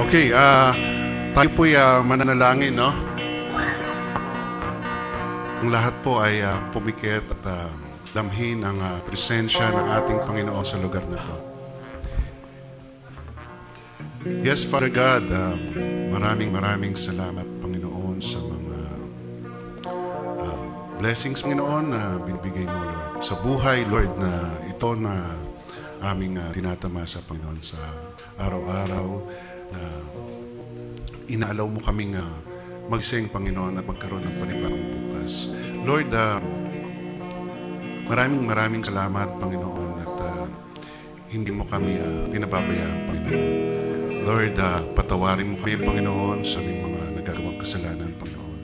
Okay, tayo po'y mananalangin, no? Ang lahat po ay pumikit at damhin ang presensya ng ating Panginoon sa lugar na to. Yes, Father God, maraming salamat, Panginoon, sa mga blessings, Panginoon, na binibigay mo, Lord. Sa buhay, Lord, na ito na aming tinatamasa, Panginoon, sa araw-araw na inaalaw mo kaming magsing, Panginoon, at magkaroon ng panibagong bukas. Lord, maraming salamat, Panginoon, at hindi mo kami pinababayaan, Panginoon. Lord, patawarin mo kami, Panginoon, sa aming mga nagagawang kasalanan, Panginoon.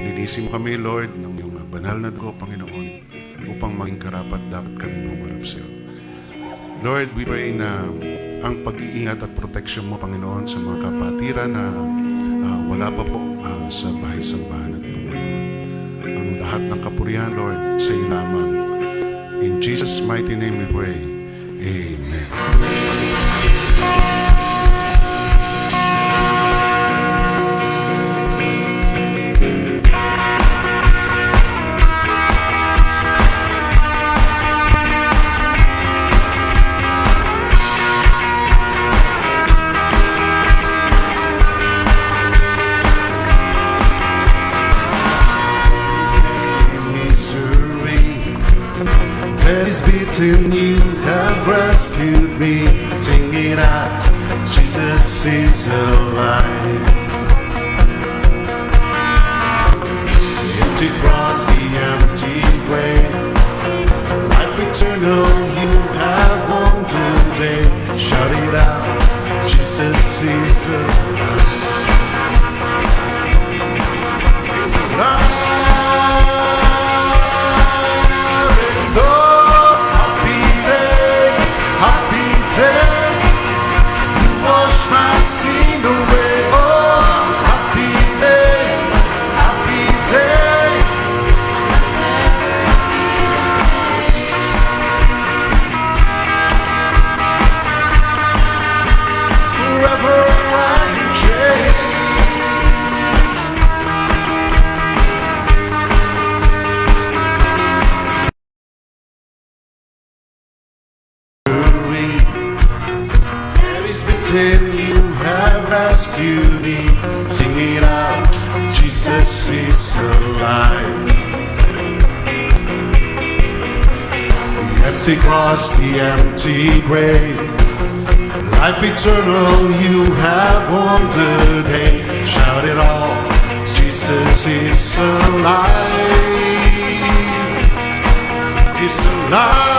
Linisin mo kami, Lord, ng iyong banal na dugo, Panginoon, upang maging karapat dapat kami humarap sa iyo. Lord, we pray na ang pag-iingat at protection mo, Panginoon, sa mga kapatiran na wala pa po sa bahay-sambahan at Panginoon. Ang lahat ng kapurihan, Lord, sa iyo lamang. In Jesus' mighty name we pray. Amen. Beaten, you have rescued me. Sing it out, Jesus is alive. The empty cross, the empty grave, life eternal you have won today. Shout it out, Jesus is alive. He's alive. You have rescued me. Sing it out, Jesus is alive. The empty cross, the empty grave, life eternal you have won today. Shout it all, Jesus is alive. He's alive.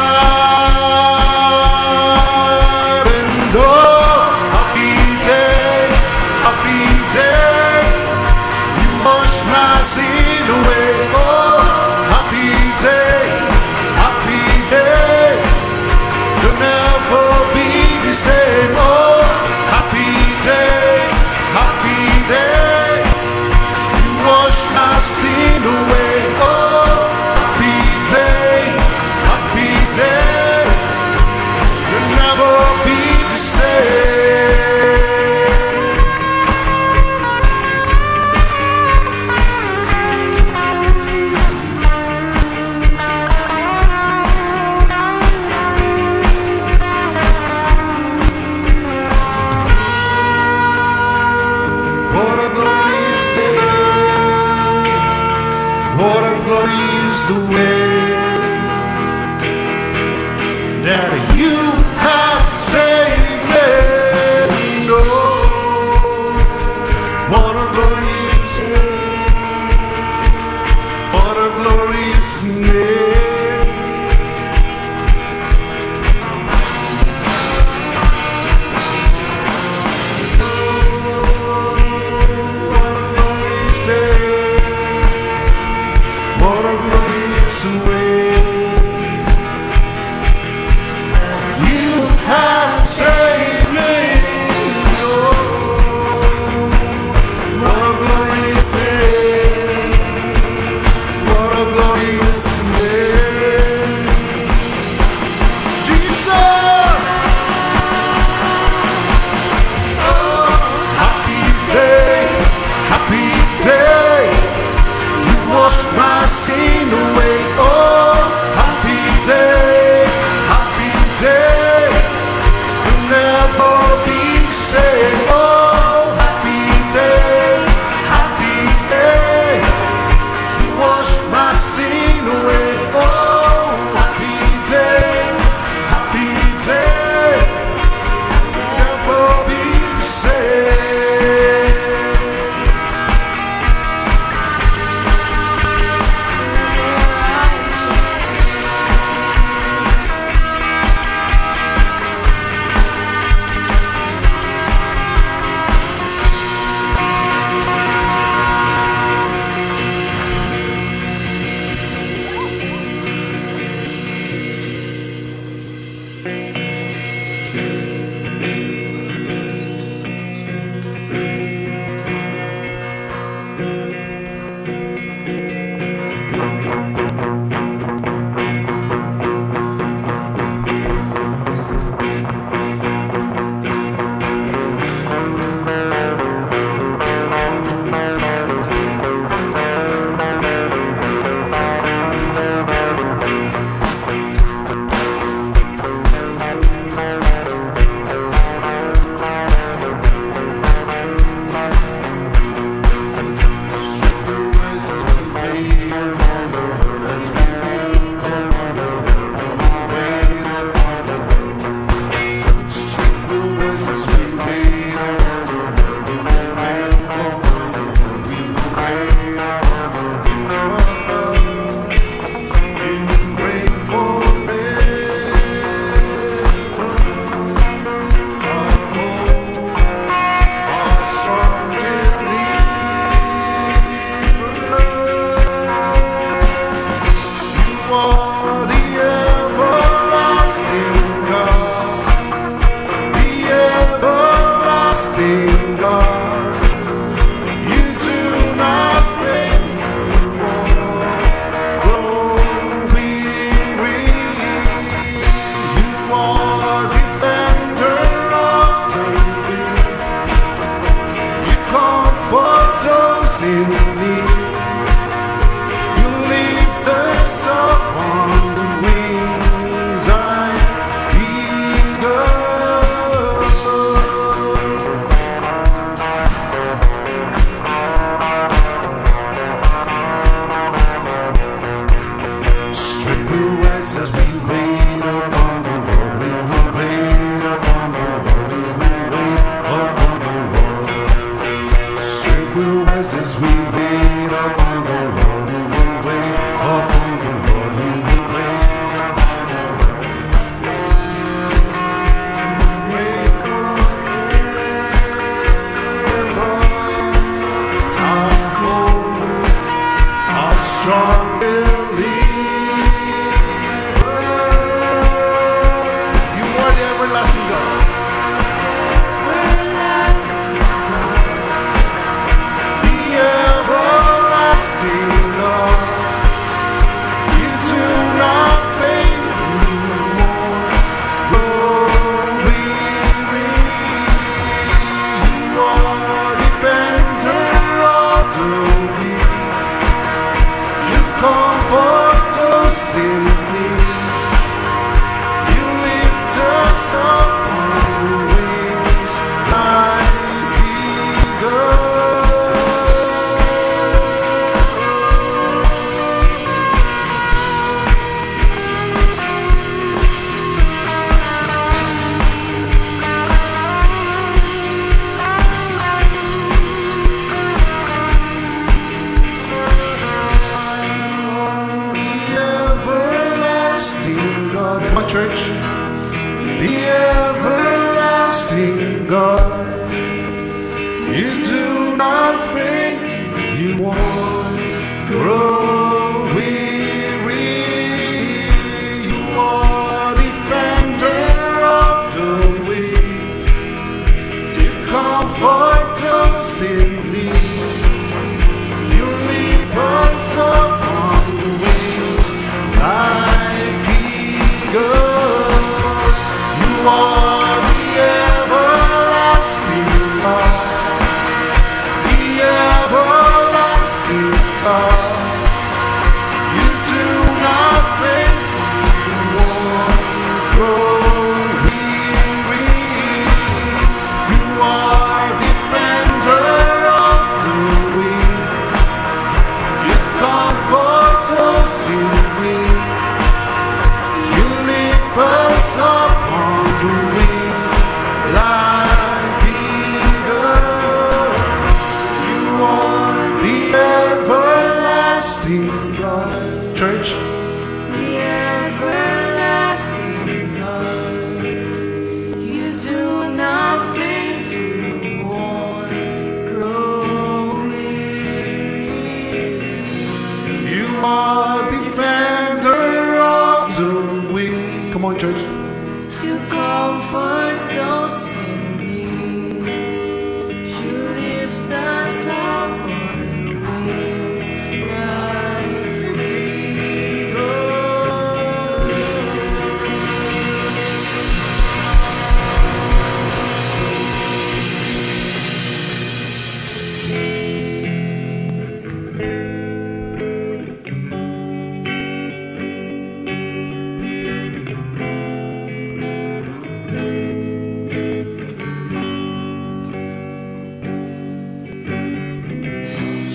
And sin away, oh, happy day, you'll never be the same, oh, happy day, you wash my sin away, oh, happy day, you'll never be the same. The way that you have taken, oh, what a glorious day, what a glorious name. What a glorious day, what a glorious way that you upon wings like eagles. Everlasting God. Come on, church. The everlasting God. You do not faint, you won't grow weary. You are defender of the weak. You comfort us in need. You leave us upon wings like eagles. You are the everlasting God. The everlasting God. You do not faint, you won't grow weary. You are defender of the weak. You comfort us in need. You lift us upon the wings like eagles. You are the everlasting God. Church. The everlasting God, you do not faint, you won't grow weary. You are defender of the weak. Come on, church. You comfort those in need. You lift us up on wings like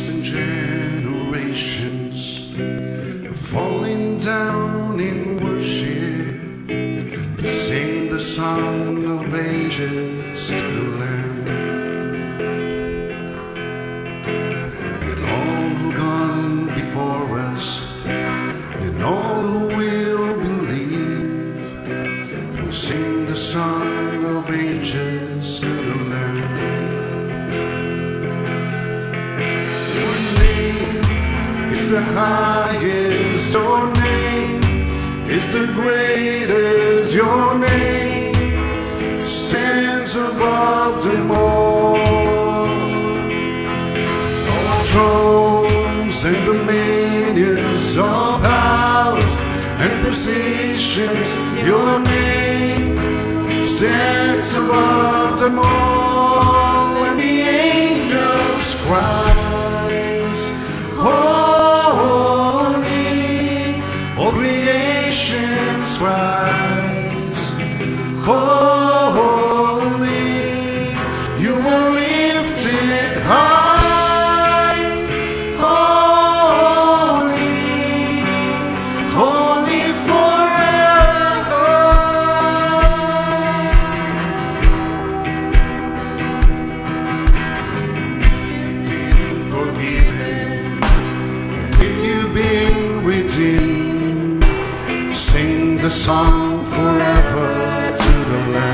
And generations falling down in worship to sing the song of ages to the Lamb. And all who gone before us and all who will believe will sing the song of ages to the Lamb. Your name is the highest, your name is the greatest, your name stands above them all. All thrones and dominions, all powers and positions, your name stands above them all. And the angels cry, holy, all creation cries, holy, you were lifted high, holy, holy forever. Forgiven, if you've been redeemed, sing the song forever to the Lamb.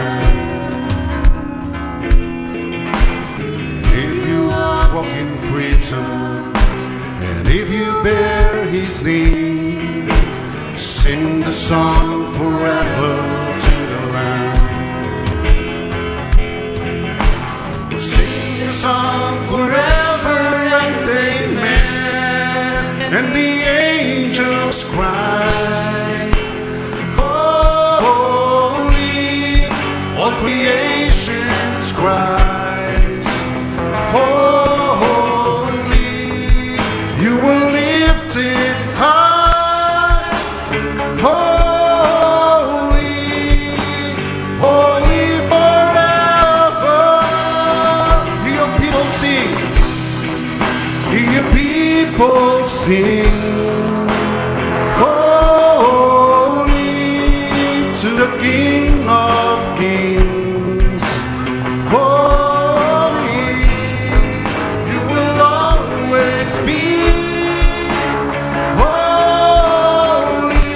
sing, holy to the King of Kings. Holy, you will always be. Holy,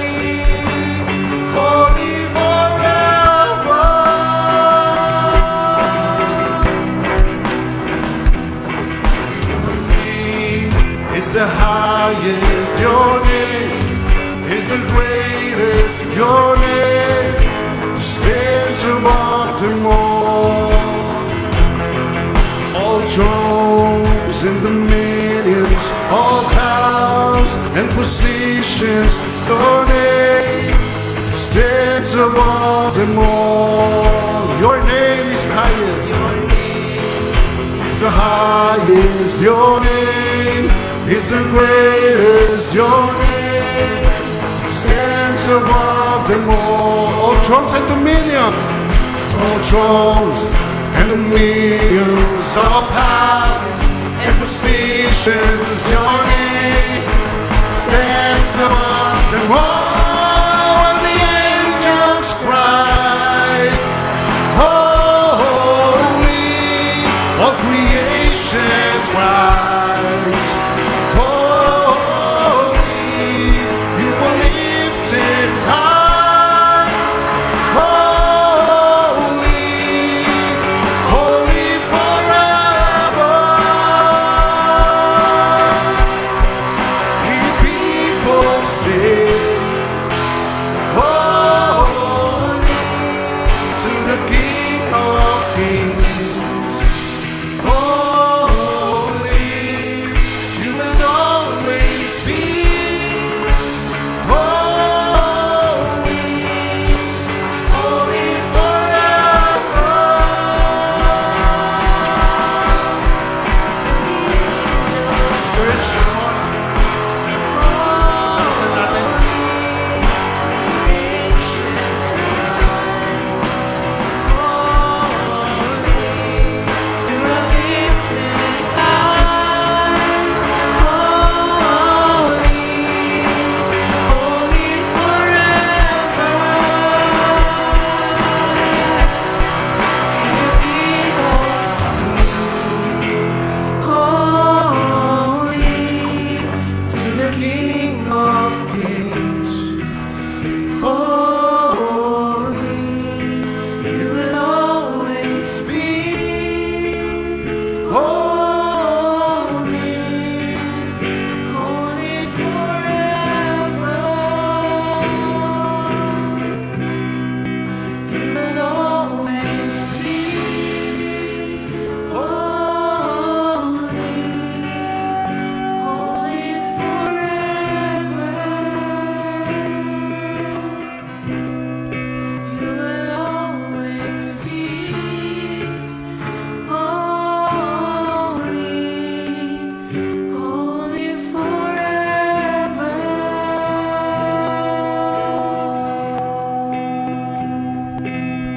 holy forever. Is the highest, your name is the greatest, your name stands above them all thrones and dominions, all powers and positions, your name stands above them all. Your name is highest, it's the highest, your name is the greatest, your name stands above them all thrones and dominions, all thrones and dominions, all powers and positions, your name stands above them all. And the angels cry, holy, all creation cries, holy, you were lifted high, holy, holy forever. We people sing, holy to the King of Kings. Holy, you will always be. Holy, holy forever. Church, buksan natin. King of Kings, holy, you will always be. Holy, holy forever. You will always be. Holy, holy forever. You will always be. Holy, holy forever.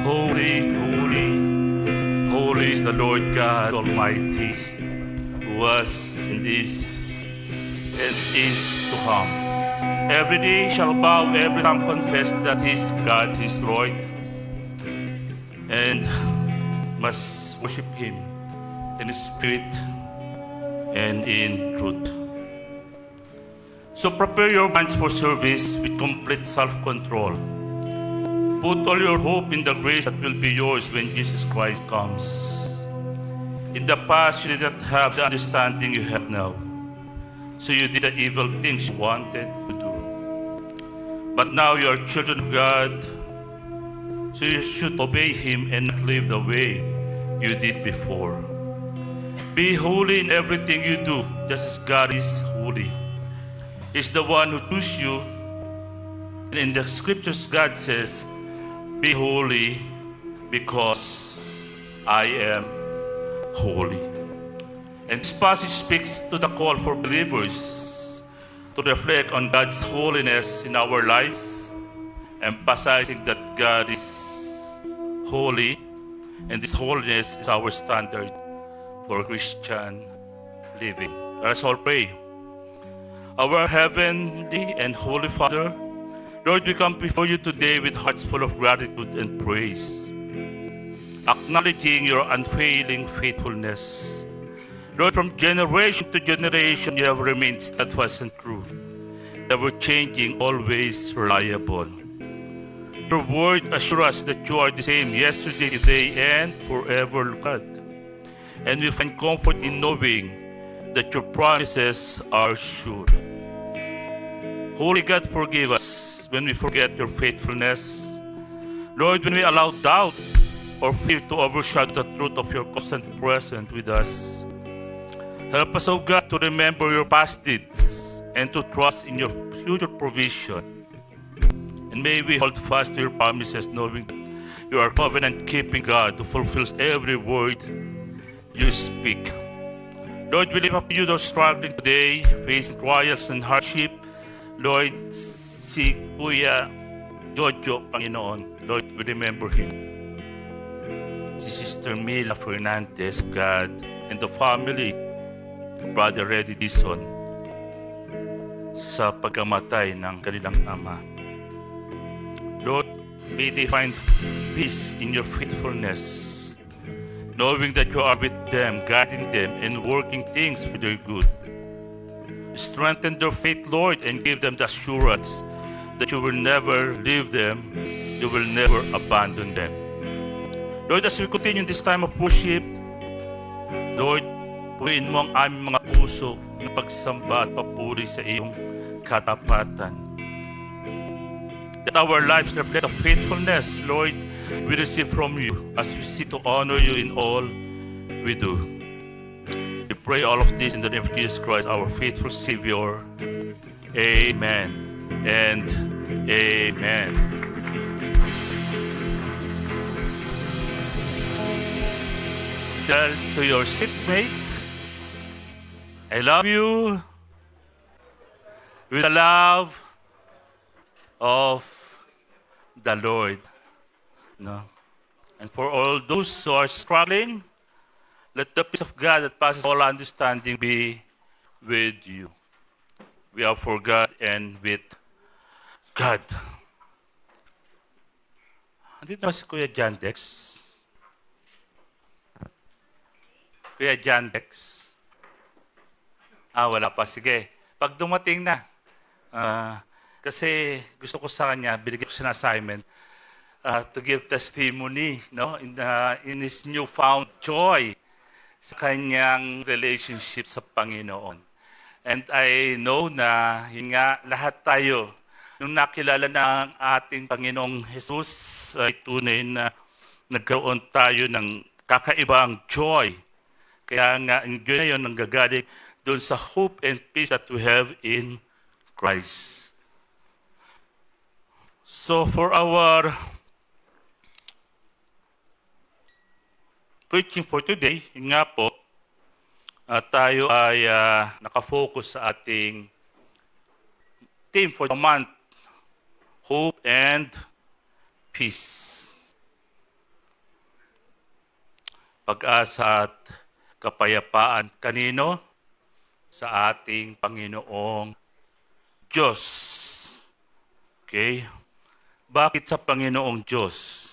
Holy, holy, holy is the Lord God Almighty, who was and is to come. Every day shall bow, every tongue confess that He is God, He is Lord, and must worship Him in spirit and in truth. So prepare your minds for service with complete self-control. Put all your hope in the grace that will be yours when Jesus Christ comes. In the past, you did not have the understanding you have now. So you did the evil things you wanted to do. But now you are children of God, so you should obey Him and not live the way you did before. Be holy in everything you do, just as God is holy. He's the one who chose you. And in the scriptures, God says, be holy because I am holy. And this passage speaks to the call for believers to reflect on God's holiness in our lives, emphasizing that God is holy, and this holiness is our standard for Christian living. Let us all pray. Our heavenly and holy Father, Lord, we come before you today with hearts full of gratitude and praise, acknowledging your unfailing faithfulness. Lord, from generation to generation, you have remained steadfast and true, never changing, always reliable. Your word assures us that you are the same yesterday, today, and forever, God. And we find comfort in knowing that your promises are sure. Holy God, forgive us when we forget your faithfulness. Lord, when we allow doubt or fear to overshadow the truth of your constant presence with us. Help us, O God, to remember your past deeds and to trust in your future provision. And may we hold fast to your promises, knowing you are covenant-keeping God who fulfills every word you speak. Lord, we lift up you those struggling today, facing trials and hardship. Lord, si Kuya Jojo, Panginoon, Lord, we remember him. Si Sister Mila Fernandez, God, and the family, Brother Reddy Dison, sa pagkamatay ng kanilang ama. Lord, may they find peace in your faithfulness, knowing that you are with them, guiding them, and working things for their good. Strengthen their faith, Lord, and give them the assurance that you will never leave them, you will never abandon them. Lord, as we continue in this time of worship, Lord, punuin mo ang aming mga puso na pagsamba at papuri sa iyong katapatan. That our lives reflect the faithfulness, Lord, we receive from you as we seek to honor you in all we do. We pray all of this in the name of Jesus Christ, our faithful Savior. Amen and amen. Tell to your seatmate, I love you with the love of the Lord. No? And for all those who are struggling, let the peace of God that passes all understanding be with you. We are for God and with God. Andito naman si Kuya John Dex. Kuya John Dex. Wala pa. Sige. Pag dumating na, kasi gusto ko sa kanya, binigyan ko siya ng assignment to give testimony, no, in his newfound joy sa kanyang relationship sa Panginoon. And I know na yun nga, lahat tayo, nung nakilala na ang ating Panginoong Jesus, ay tunay na nagkaroon tayo ng kakaibang joy. Kaya nga, ang joy na yun nanggagaling doon sa hope and peace that we have in Christ. So for our preaching for today, yun nga po, tayo ay nakafocus sa ating theme for the month, Hope and Peace. Pag-asa at kapayapaan kanino? Sa ating Panginoong Diyos. Okay? Bakit sa Panginoong Diyos?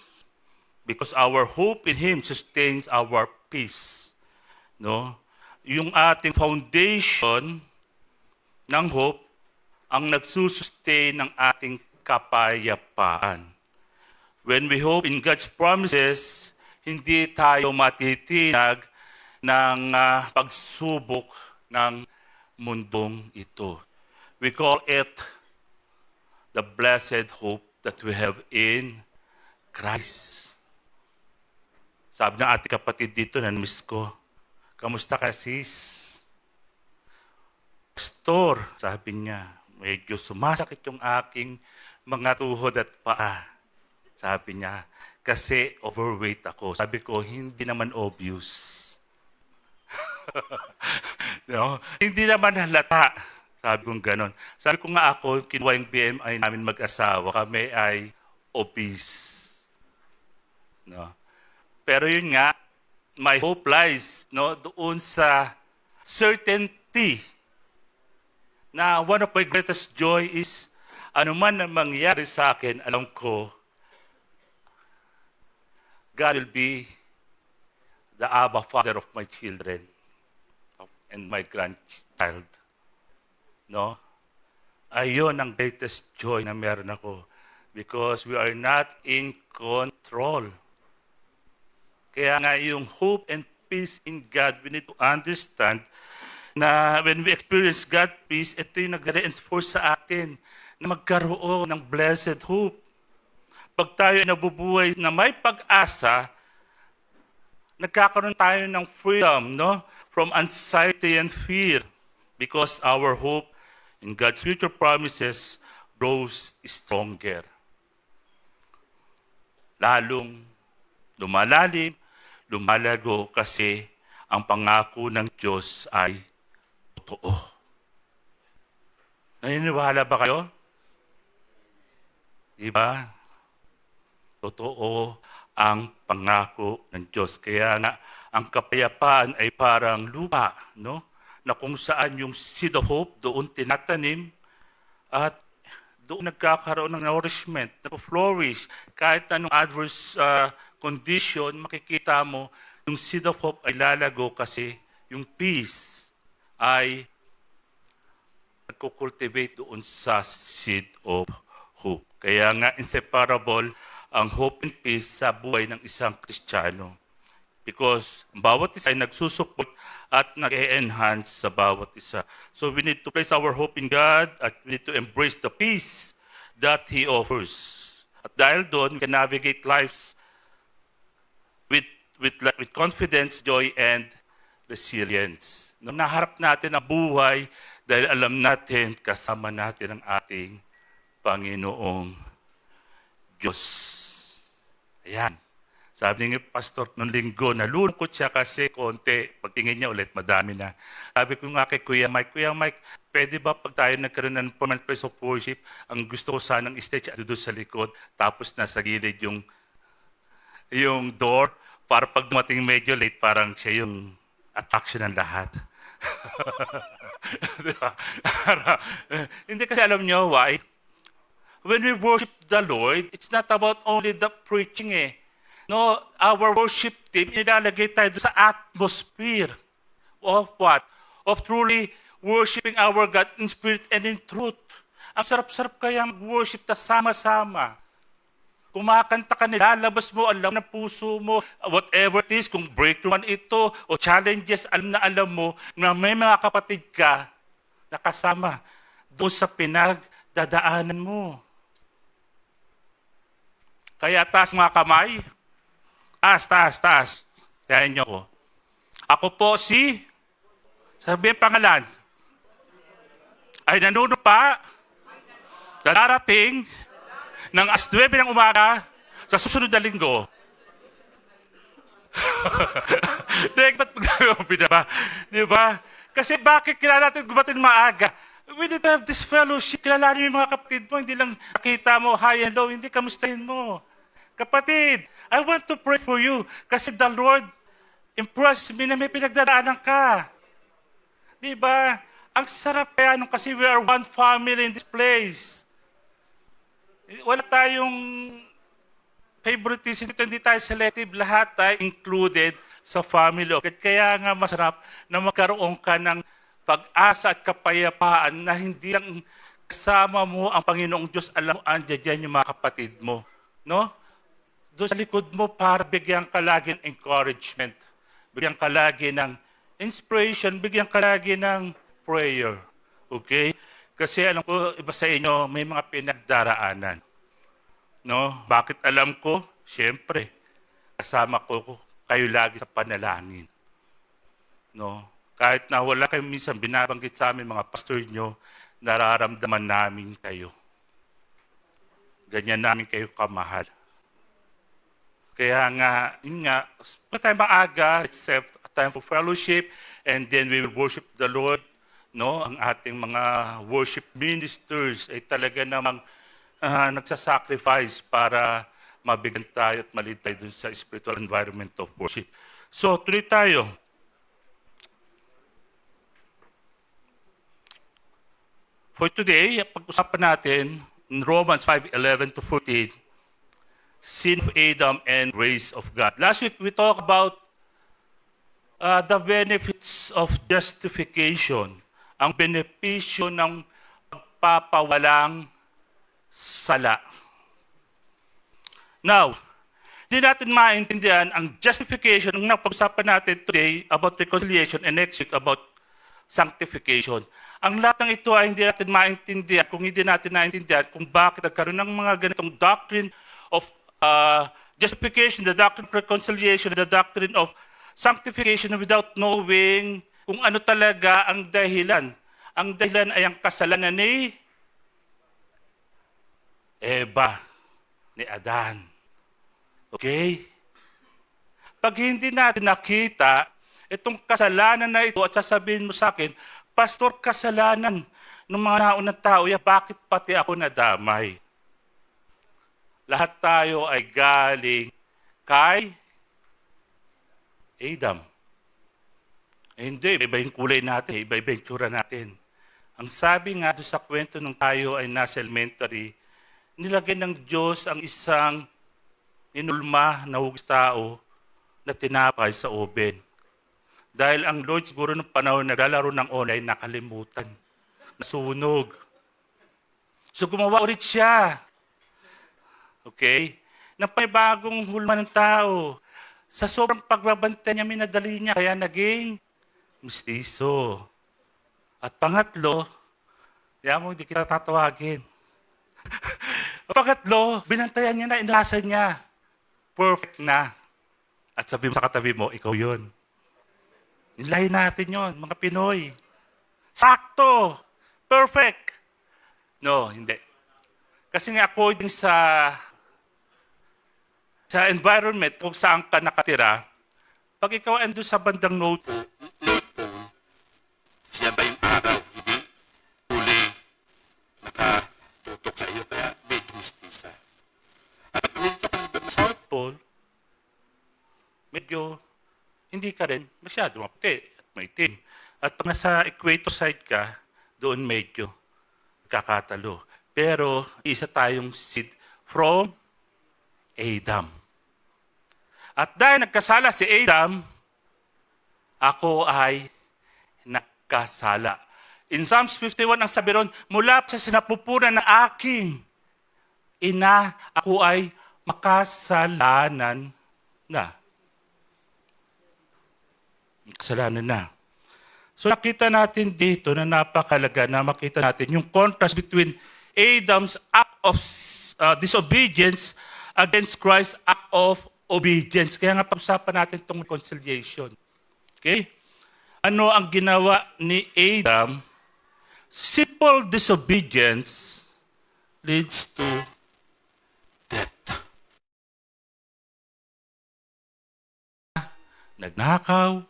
Because our hope in Him sustains our peace. No? Yung ating foundation ng hope ang nagsusustain ng ating kapayapaan. When we hope in God's promises, hindi tayo matitinag ng pagsubok ng mundong ito. We call it the blessed hope that we have in Christ. Sabi ng ating kapatid dito, na-miss ko, kamusta ka sis? Pastor, sabi niya, medyo sumasakit yung aking mga tuhod at paa. Sabi niya, kasi overweight ako. Sabi ko, hindi naman obvious. No? Hindi naman halata. Sabi kong ganon. Sabi ko nga ako, kinuha yung BMI namin mag-asawa, kami ay obese. No? Pero yun nga, my hope lies, no, doon sa certainty na one of my greatest joy is ano man na mangyari sa akin, alam ko, God will be the Abba Father of my children and my grandchild. No? Ayun ang greatest joy na meron ako because we are not in control. Kaya nga yung hope and peace in God, we need to understand na when we experience God peace, ito yung nag-reinforce sa atin na magkaroon ng blessed hope. Pag tayo nabubuhay na may pag-asa, nagkakaroon tayo ng freedom, no? From anxiety and fear because our hope in God's future promises grows stronger. Lalong lumalalim, lumalago kasi ang pangako ng Diyos ay totoo. Naniniwala ba kayo? Di ba? Totoo ang pangako ng Diyos. Kaya nga, ang kapayapaan ay parang lupa, no? Na kung saan yung seed of hope, doon tinatanim at doon nagkakaroon ng nourishment, nag-flourish. Kahit anong adverse condition, makikita mo, yung seed of hope ay lalago kasi yung peace ay nagkukultivate doon sa seed of hope. Kaya nga, inseparable ang hope and peace sa buhay ng isang Kristiyano. Because bawat isa ay nagsusupport at nag-enhance sa bawat isa. So we need to place our hope in God at we need to embrace the peace that He offers. At dahil doon, we can navigate lives with confidence, joy, and resilience. Naharap natin ang buhay dahil alam natin, kasama natin ang ating Panginoong Diyos. Ayan. Sabi ni Pastor nung linggo, nalulungkot siya kasi konti. Pagtingin niya ulit, madami na. Sabi ko nga kay Kuya Mike, pwede ba pag tayo nagkaroon ng permanent place of worship, ang gusto ko sanang stage at doon sa likod, tapos nasa gilid yung door, para pag dumating medyo late, parang siya yung attraction ng lahat. Diba? Hindi kasi alam niyo why? When we worship the Lord, it's not about only the preaching No, our worship team, nilalagay tayo sa atmosphere of what? Of truly worshiping our God in spirit and in truth. Ang sarap-sarap kaya mag-worship na sama-sama. Kumakanta ka, nilalabas mo, alam ng puso mo, whatever it is, kung breakthrough man ito, o challenges, alam mo, na may mga kapatid ka na kasama doon sa pinagdadaanan mo. Kaya taas mga kamay, taas. Kaya niyo ko. Ako po si, sabihin pangalan, ay nanunupa, darating ng alas 9 ng umaga sa susunod na linggo. Diba? Kasi bakit kilala natin gumatin maaga? We need to have this fellowship. Kilalanin mo yung mga kapatid mo. Hindi lang nakita mo, hi, hello. Hindi, kamustahin mo. Kapatid, I want to pray for you kasi the Lord impressed me na may pinagdadaanan ka. Diba? Ang sarap kaya nung kasi we are one family in this place. Wala tayong favoritism, hindi tayo selective, lahat tayo included sa family. Kaya nga masarap na magkaroon ka ng pag-asa at kapayapaan na hindi lang kasama mo ang Panginoong Diyos, alam mo, andyan yung mga kapatid mo. No? Doon sa likod mo para bigyan ka lagi ng encouragement, bigyan ka lagi ng inspiration, bigyan ka lagi ng prayer. Okay? Kasi alam ko, iba sa inyo, may mga pinagdaraanan. No? Bakit alam ko? Siyempre, kasama ko kayo lagi sa panalangin. No? Kahit na wala kayo minsan binabanggit sa amin, mga pastor nyo, nararamdaman namin kayo. Ganyan namin kayo kamahal. Kaya nga, yun nga, pag tayo maaga, it's a time for fellowship, and then we will worship the Lord. No, ang ating mga worship ministers ay talaga namang nagsasacrifice para mabigyan tayo at malid tayo dun sa spiritual environment of worship. So, tuloy tayo. For today, pag-usapan natin in Romans 5:11 to 14, sin of Adam and grace of God. Last week, we talked about the benefits of justification, ang benepisyo ng pagpapawalang sala. Now, hindi natin maintindihan ang justification ng napag-usapan natin today about reconciliation and next week about sanctification. Ang lahat ng ito ay hindi natin maintindihan kung hindi natin naintindihan kung bakit nagkaroon ng mga ganitong doctrine of justification, the doctrine of reconciliation, the doctrine of sanctification without knowing kung ano talaga ang dahilan. Ang dahilan ay ang kasalanan ni Eva, ni Adan. Okay? Pag hindi natin nakita itong kasalanan na ito at sasabihin mo sa akin, Pastor, kasalanan ng mga naunang tao, bakit pati ako nadamay? Lahat tayo ay galing kay Adam. Hindi, iba yung kulay natin, iba yung tsura natin. Ang sabi nga doon sa kwento nung tayo ay nasa elementary, nilagay ng Diyos ang isang inulma na hugis tao na tinapay sa oven. Dahil ang Lord siguro ng panahon naglalaro ng online, nakalimutan. Nasunog. So gumawa ulit siya. Okay? Ng panibagong hulma ng tao. Sa sobrang pagbabantay niya, minadali niya, kaya naging mistiso. At pangatlo, yan mo, hindi kita tatawagin. Pangatlo, binantayan niya na, inasan niya. Perfect na. At sabi mo sa katabi mo, ikaw yun. Nilayin natin yon, mga Pinoy. Sakto! Perfect! No, hindi. Kasi nga according sa environment kung saan ka nakatira, pag ikaw ando sa bandang North Pole, siya ba yung araw, hindi huli, nakatutok sa iyo, kaya medyo mistisa. At kung sa South Pole, medyo hindi ka rin masyado maputi at maitim. At pag nasa equator side ka, doon medyo kakatalo. Pero isa tayong seed from Adam. At dahil nagkasala si Adam, ako ay nagkasala. In Psalms 51, ang sabi ron, mula sa sinapupunan ng aking ina, ako ay makasalanan na. Kasalanan na. So nakita natin dito na napakalaga na makita natin yung contrast between Adam's act of disobedience against Christ's act of obedience. Kaya nga pag-usapan natin itong reconciliation. Okay? Ano ang ginawa ni Adam? Simple disobedience leads to death. Nagnakaw,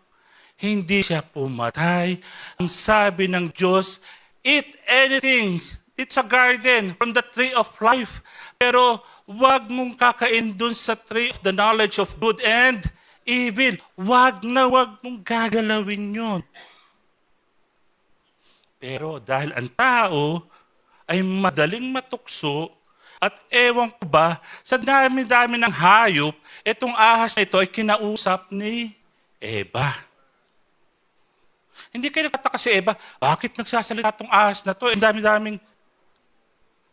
hindi siya pumatay. Ang sabi ng Diyos, eat anything. It's a garden from the tree of life. Pero wag mong kakain dun sa tree of the knowledge of good and evil. Wag mong gagalawin yun. Pero dahil ang tao ay madaling matukso at ewan ko ba, sa dami-dami ng hayop, itong ahas na ito ay kinausap ni Eva. Hindi kayo nagtataka si Eva, bakit nagsasalita itong ahas na to? Ang dami-daming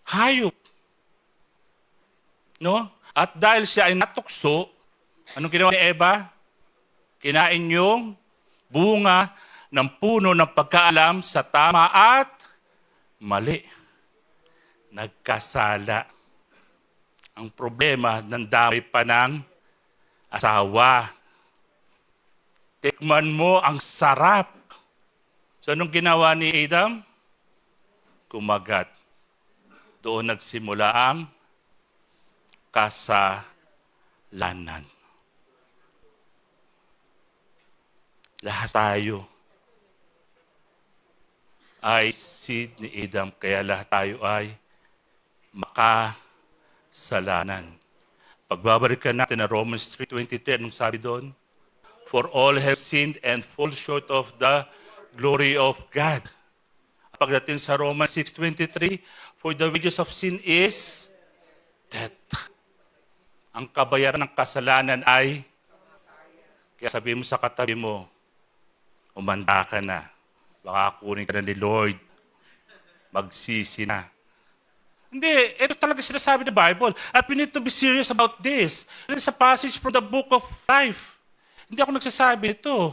hayop. No? At dahil siya ay natukso, anong ginawa ni Eva? Kinain yung bunga ng puno ng pagkaalam sa tama at mali. Nagkasala. Ang problema, nandamay pa ng asawa. Tikman mo ang sarap. So anong ginawa ni Adam? Kumagat. Doon nagsimula ang kasalanan. Lahat tayo ay seed ni Adam, kaya lahat tayo ay makasalanan. Pagbabalikan natin na Romans 3:23, anong sabi doon? For all have sinned and fall short of the glory of God. Pagdating sa Romans 6:23, for the wages of sin is death. Ang kabayaran ng kasalanan ay, kaya sabihin mo sa katabi mo, umanda ka na. Baka kunin ka na ni Lord. Magsisi na. Hindi, ito talaga sinasabi ng Bible. At we need to be serious about this. This is a passage from the book of life. Hindi ako nagsasabi ito.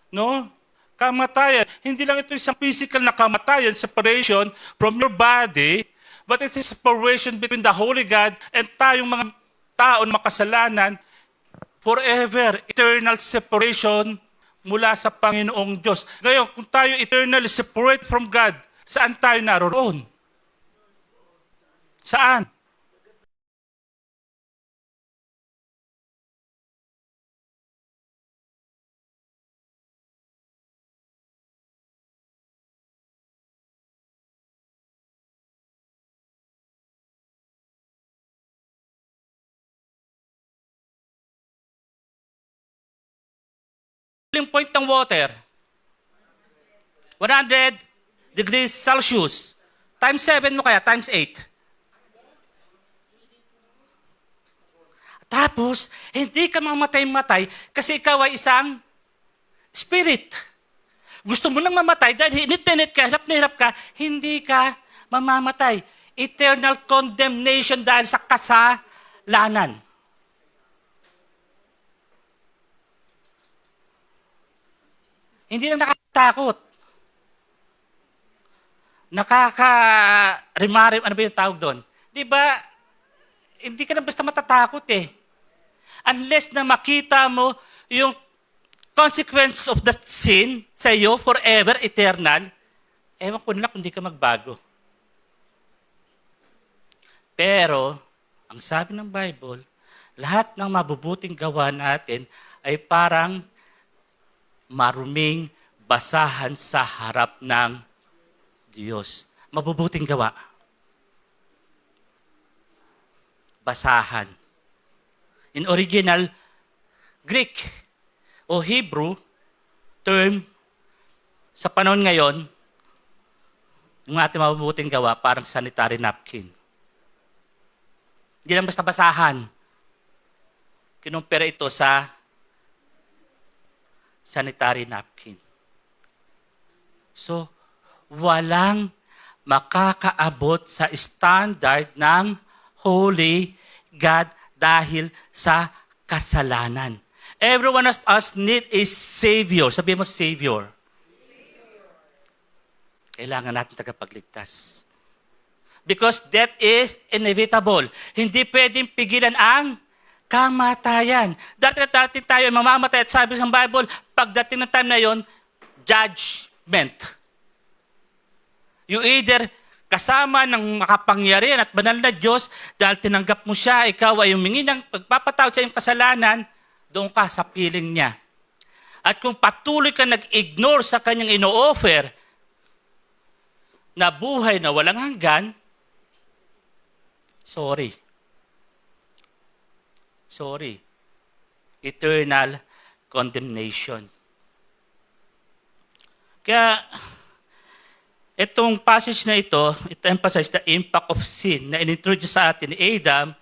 No? Kamatayan. Hindi lang ito isang physical na kamatayan, separation from your body, but it's a separation between the Holy God and tayong mga tao na makasalanan, forever, eternal separation mula sa Panginoong Diyos. Ngayon, kung tayo eternally separate from God, saan tayo naroon? Saan? Point ng water, 100 degrees Celsius. Times 7 mo kaya, times 8. Tapos, hindi ka mamatay-matay kasi ikaw ay isang spirit. Gusto mo nang mamatay dahil hinit ka, hirap na hirap ka, hindi ka mamamatay. Eternal condemnation dahil sa kasalanan. Hindi na nakakatakot. Nakaka-remind, ano ba yung tawag doon? Di ba, hindi ka na basta matatakot eh. Unless na makita mo yung consequence of the sin sa iyo forever, eternal, ewan ko na kung hindi ka magbago. Pero, ang sabi ng Bible, lahat ng mabubuting gawa natin ay parang maruming basahan sa harap ng Diyos. Mabubuting gawa. Basahan. In original Greek o Hebrew term, sa panahon ngayon, yung ating mabubuting gawa, parang sanitary napkin. Hindi lang basta basahan. Kinumpira ito sa sanitary napkin. So, walang makakaabot sa standard ng Holy God dahil sa kasalanan. Every one of us need a Savior. Sabihin mo, Savior. Kailangan natin tagapagligtas. Because death is inevitable. Hindi pwedeng pigilan ang kamatayan. Dati tayo ay mamamatay at sabi sa Bible, pagdating ng time na yon, judgment. You either kasama ng makapangyarihan at banal na Diyos dahil tinanggap mo siya, ikaw ay humingi ng pagpapatawad sa iyong kasalanan, doon ka sa piling niya. At kung patuloy ka nag-ignore sa kanyang ino-offer na buhay na walang hanggan, sorry. Eternal condemnation. Kaya, itong passage na ito emphasize the impact of sin na in-introduce sa atin ni Adam.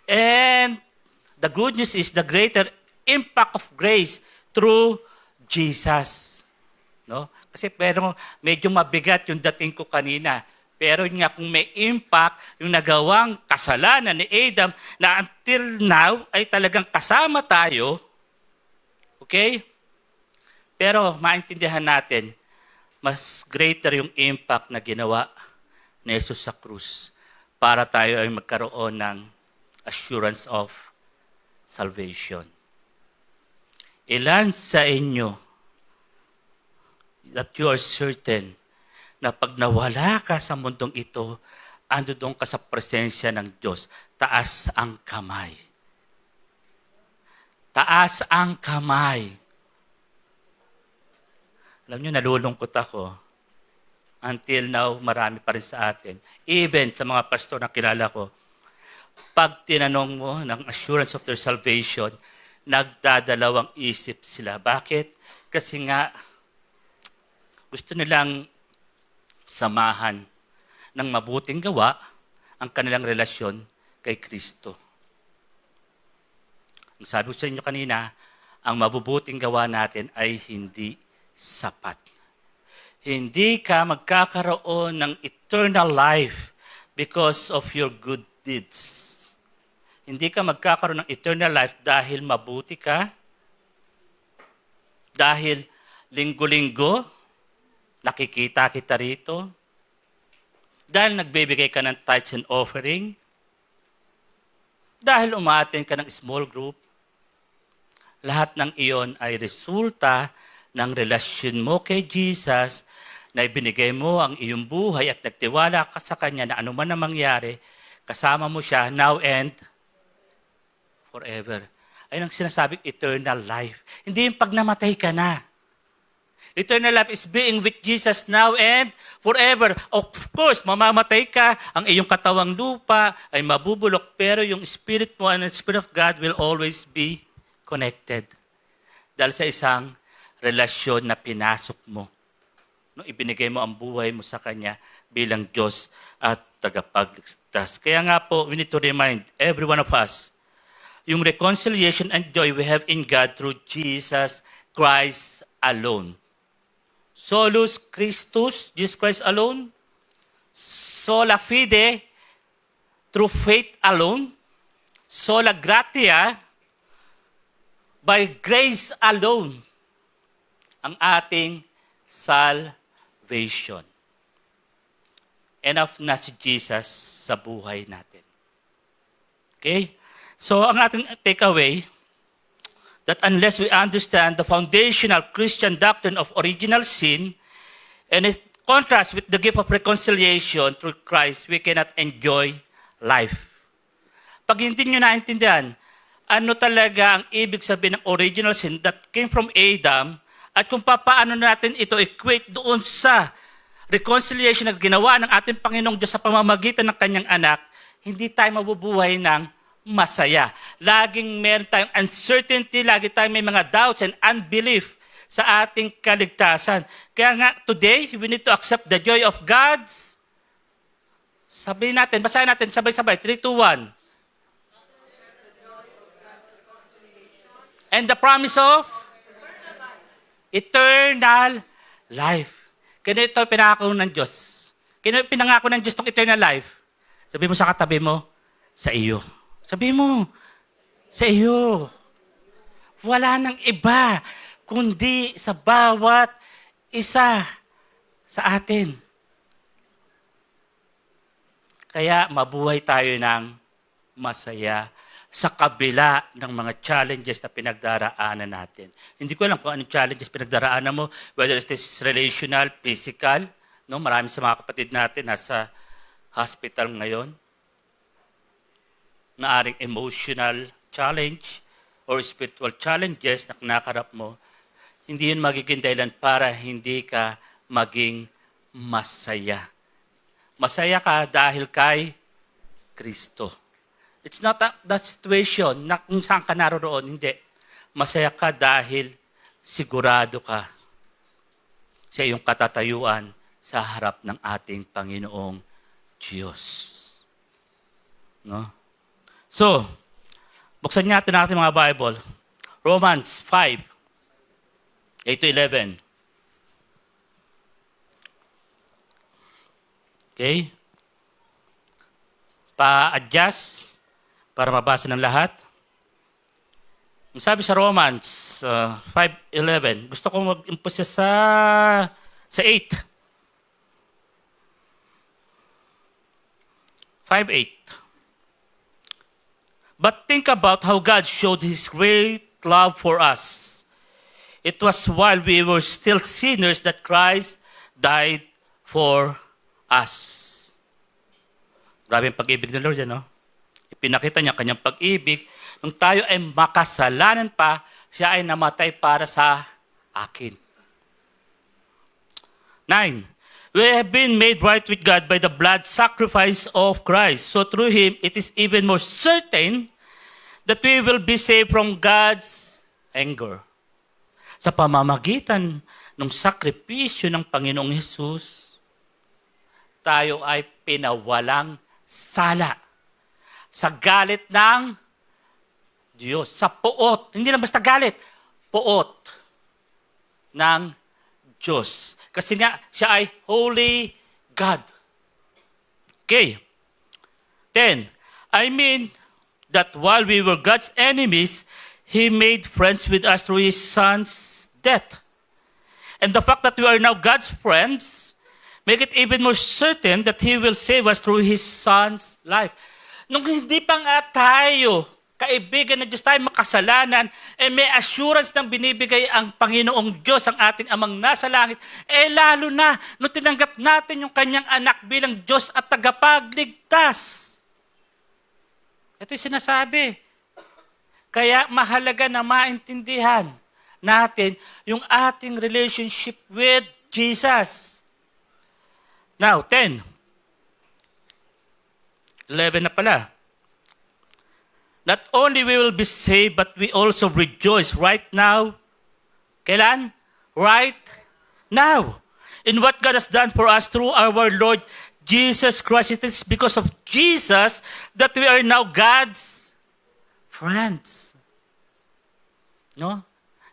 And the good news is the greater impact of grace through Jesus. No? Kasi pero medyo mabigat yung dating ko kanina. Pero yun nga, kung may impact, yung nagawang kasalanan ni Adam na until now ay talagang kasama tayo, okay? Pero maintindihan natin, mas greater yung impact na ginawa ni Jesus sa krus para tayo ay magkaroon ng assurance of salvation. Ilan sa inyo that you are certain na pag nawala ka sa mundong ito, ando doon ka sa presensya ng Diyos. Taas ang kamay. Taas ang kamay. Alam niyo, nalulungkot ako. Until now, marami pa rin sa atin. Even sa mga pastor na kilala ko, pag tinanong mo ng assurance of their salvation, nagdadalawang isip sila. Bakit? Kasi nga, gusto nilang samahan ng mabuting gawa ang kanilang relasyon kay Kristo. Ang sabi ko sa inyo kanina, ang mabubuting gawa natin ay hindi sapat. Hindi ka magkakaroon ng eternal life because of your good deeds. Hindi ka magkakaroon ng eternal life dahil mabuti ka, dahil linggo-linggo, nakikita kita rito, dahil nagbibigay ka ng tithes and offering, dahil umaattend ka ng small group. Lahat ng iyon ay resulta ng relasyon mo kay Jesus na ibinigay mo ang iyong buhay at nagtiwala ka sa Kanya na anuman ang mangyari, kasama mo siya now and forever. Ayun ang sinasabing eternal life. Hindi yung pag namatay ka na. Eternal life is being with Jesus now and forever. Of course, mamamatay ka, ang iyong katawang lupa ay mabubulok, pero yung spirit mo and the Spirit of God will always be connected. Dahil sa isang relasyon na pinasok mo. No, ibinigay mo ang buhay mo sa Kanya bilang Diyos at tagapagligtas. Kaya nga po, we need to remind every one of us, yung reconciliation and joy we have in God through Jesus Christ alone. Solus Christus, Jesus Christ alone. Sola fide, through faith alone. Sola gratia, by grace alone. Ang ating salvation. Enough na si Jesus sa buhay natin. Okay? So, ang ating takeaway, that unless we understand the foundational Christian doctrine of original sin and its contrast with the gift of reconciliation through Christ, we cannot enjoy life. Pag hindi nyo naintindihan, ano talaga ang ibig sabihin ng original sin that came from Adam at kung paano natin ito equate doon sa reconciliation na ginawa ng ating Panginoong Diyos sa pamamagitan ng Kanyang anak, hindi tayo mabubuhay ng masaya. Laging meron tayong uncertainty, lagi tayong may mga doubts and unbelief sa ating kaligtasan. Kaya nga, today, we need to accept the joy of God's. Sabihin natin, basahin natin, sabay-sabay, 3, 2, 1. And the promise of eternal life. Kaya ito pinangako ng Diyos. Kaya pinangako ng Diyos itong eternal life. Sabihin mo sa katabi mo, sa iyo. Sabi mo, sa iyo. Wala nang iba, kundi sa bawat isa sa atin. Kaya mabuhay tayo ng masaya sa kabila ng mga challenges na pinagdaraanan natin. Hindi ko alam kung anong challenges pinagdaraanan mo, whether it is relational, physical. No? Marami sa mga kapatid natin nasa hospital ngayon. Naaring emotional challenge or spiritual challenges na kinakarap mo, hindi yun magiging dahilan para hindi ka maging masaya. Masaya ka dahil kay Kristo. It's not that situation na kung saan ka naroon, hindi. Masaya ka dahil sigurado ka sa iyong katatayuan sa harap ng ating Panginoong Diyos. No? So, buksan natin ang ating mga Bible. Romans 5, 8-11. Okay? Pa-adjust para mabasa ng lahat. Ang sabi sa Romans 5:11, gusto ko mag-impose sa 8. 5:8. But think about how God showed His great love for us. It was while we were still sinners that Christ died for us. Grabe ang pag-ibig ng Lord yan, no? Ipinakita niya kanyang pag-ibig. Nung tayo ay makasalanan pa, siya ay namatay para sa akin. 9. We have been made right with God by the blood sacrifice of Christ. So through Him, it is even more certain that we will be saved from God's anger. Sa pamamagitan ng sakripisyo ng Panginoong Hesus, tayo ay pinawalang sala sa galit ng Diyos, sa puot. Hindi lang basta galit, puot ng Diyos. Kasi nga, siya ay Holy God. Okay. 10. I mean that while we were God's enemies, He made friends with us through His Son's death. And the fact that we are now God's friends make it even more certain that He will save us through His Son's life. Nung hindi pa nga tayo, kaibigan ng Diyos, tayo makasalanan, may assurance ng binibigay ang Panginoong Diyos, ang ating amang nasa langit, lalo na, nung tinanggap natin yung kanyang anak bilang Diyos at tagapagligtas. Ito yung sinasabi. Kaya mahalaga na maintindihan natin yung ating relationship with Jesus. Now, 10. 11 na pala. Not only we will be saved, but we also rejoice right now. Kailan? Right now. In what God has done for us through our Lord Jesus Christ. It is because of Jesus that we are now God's friends. No?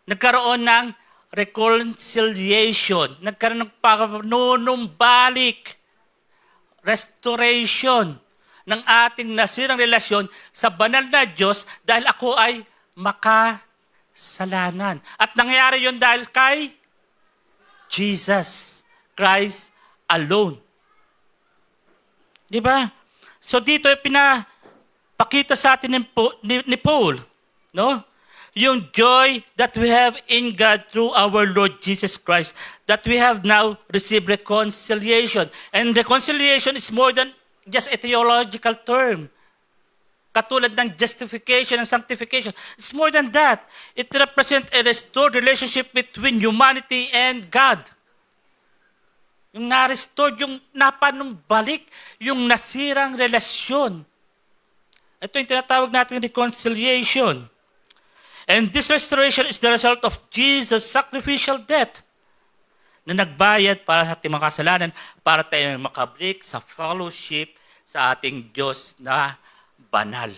Nagkaroon ng reconciliation. Nagkaroon ng panunumbalik. Restoration ng ating nasirang relasyon sa banal na Diyos dahil ako ay makasalanan. At nangyayari yun dahil kay Jesus Christ alone. Di ba? So dito pinapakita sa atin ni Paul, no? Yung joy that we have in God through our Lord Jesus Christ, that we have now received reconciliation. And reconciliation is more than just a theological term. Katulad ng justification and sanctification. It's more than that. It represents a restored relationship between humanity and God. Yung na-restored, yung napanumbalik, yung nasirang relasyon. Ito yung tinatawag natin reconciliation. And this restoration is the result of Jesus' sacrificial death na nagbayad para sa ating mga kasalanan, para tayo makabalik sa fellowship sa ating Diyos na banal.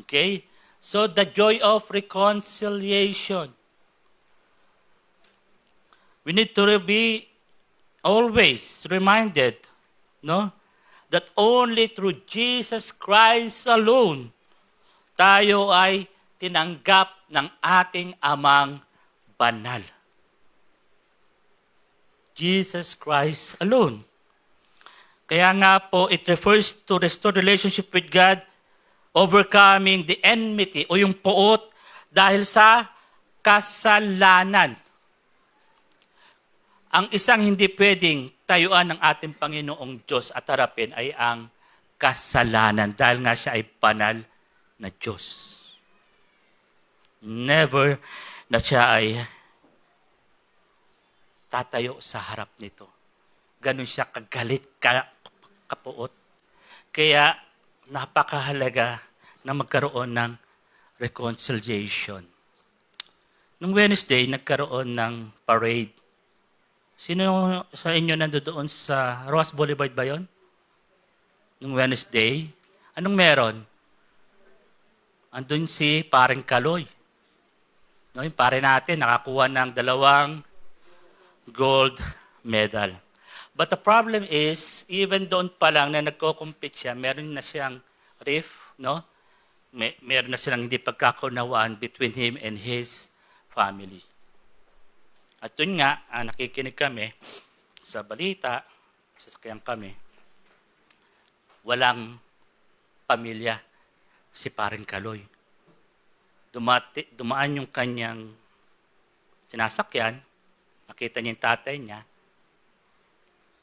Okay? So, the joy of reconciliation. We need to be always reminded, no, that only through Jesus Christ alone tayo ay tinanggap ng ating Amang banal. Jesus Christ alone. Kaya nga po, it refers to restored relationship with God, overcoming the enmity o yung puot dahil sa kasalanan. Ang isang hindi pwedeng tayuan ng ating Panginoong Diyos at harapin ay ang kasalanan dahil nga siya ay banal na Diyos. Never na siya ay tatayo sa harap nito. Ganun siya kagalit, kapuot. Kaya napakahalaga na magkaroon ng reconciliation. Nung Wednesday, nagkaroon ng parade. Sino sa inyo nandoon sa Roas Boulevard ba yon? Nung Wednesday, anong meron? Andun si Paring Kaloy. No, yung pare natin, nakakuha ng 2 gold medal. But the problem is, even doon pa lang na nagko-compete siya, meron na siyang rift, no? Meron na silang hindi pagkakunawaan between him and his family. At doon nga, nakikinig kami sa balita, sasakyan kami, walang pamilya si Paring Kaloy. Dumaan yung kanyang sinasakyan, nakita niya yung tatay niya,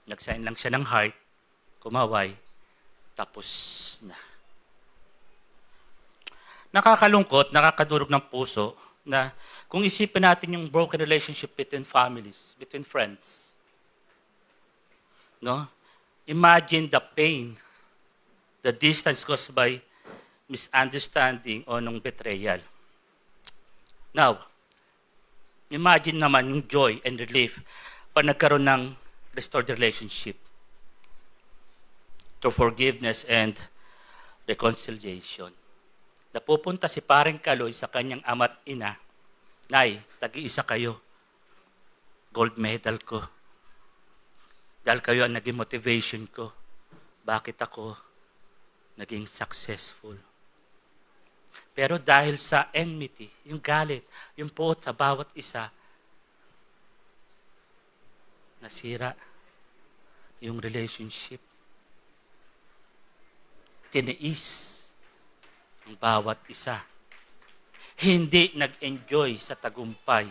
nagsign lang siya ng heart, kumaway, tapos na. Nakakalungkot, nakakadurog ng puso na kung isipin natin yung broken relationship between families, between friends. No? Imagine the pain, the distance caused by misunderstanding o nung betrayal. Now, imagine naman yung joy and relief pag nagkaroon ng restore the relationship to forgiveness and reconciliation. Napupunta si paring Kaloy sa kanyang ama't ina, Nay, tag-iisa kayo. Gold medal ko. Dahil kayo ang naging motivation ko. Bakit ako naging successful? Pero dahil sa enmity, yung galit, yung puot sa bawat isa, nasira yung relationship. Tiniis ang bawat isa. Hindi nag-enjoy sa tagumpay.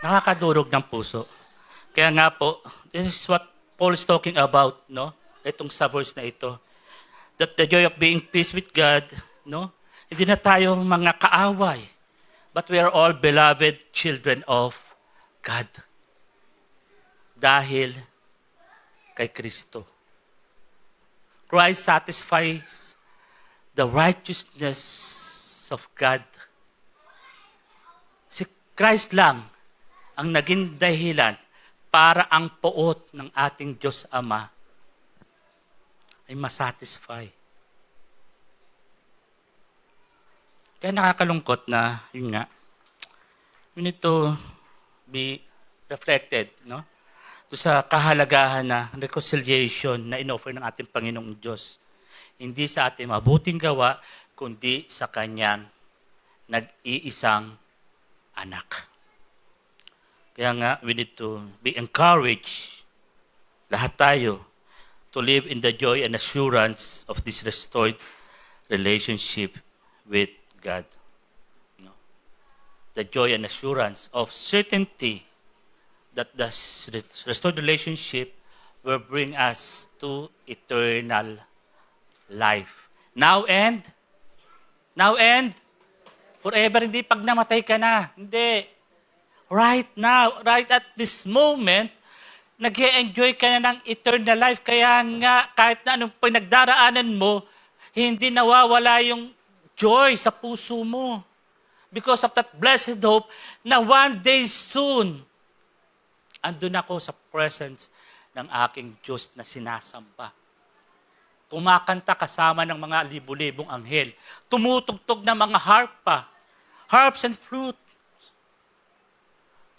Nakakadurog ng puso. Kaya nga po, this is what Paul is talking about, no? Itong sa verse na ito. That the joy of being peace with God, no? Hindi na tayo mga kaaway. But we are all beloved children of God. Dahil kay Kristo. Christ satisfies the righteousness of God. Si Christ lang ang naging dahilan para ang puot ng ating Diyos Ama ay masatisfy. Kaya nakakalungkot na, yun nga, we need to be reflected, no? Doon sa kahalagahan na reconciliation na inoffer ng ating Panginoong Diyos. Hindi sa ating mabuting gawa, kundi sa Kanyang nag-iisang anak. Kaya nga, we need to be encouraged, lahat tayo, to live in the joy and assurance of this restored relationship with God. No? The joy and assurance of certainty that the restored relationship will bring us to eternal life. Now and forever, hindi pag namatay ka na. Hindi. Right now, right at this moment, nag-e-enjoy ka na ng eternal life. Kaya nga, kahit na anong pinagdaraanan mo, hindi nawawala yung joy sa puso mo. Because of that blessed hope na one day soon, andun ako sa presence ng aking Diyos na sinasamba. Kumakanta kasama ng mga libu-libong anghel. Tumutugtog ng mga harps and flute.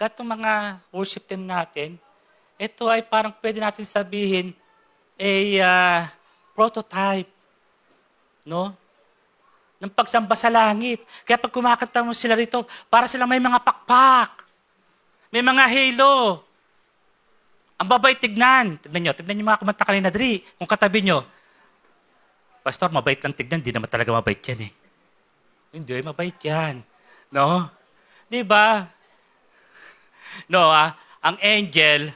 Katong mga worship team natin, ito ay parang pwede natin sabihin prototype, no? Ng pagsamba sa langit. Kaya pag kumakanta mo sila rito, para silang may mga pakpak, may mga halo. Ang babay tignan. Tignan nyo mga kumanta kanina, Dri, kung katabi nyo. Pastor, mabait lang tignan, di naman talaga mabait yan eh. Hindi, mabait yan. No? Di ba? No, ang angel,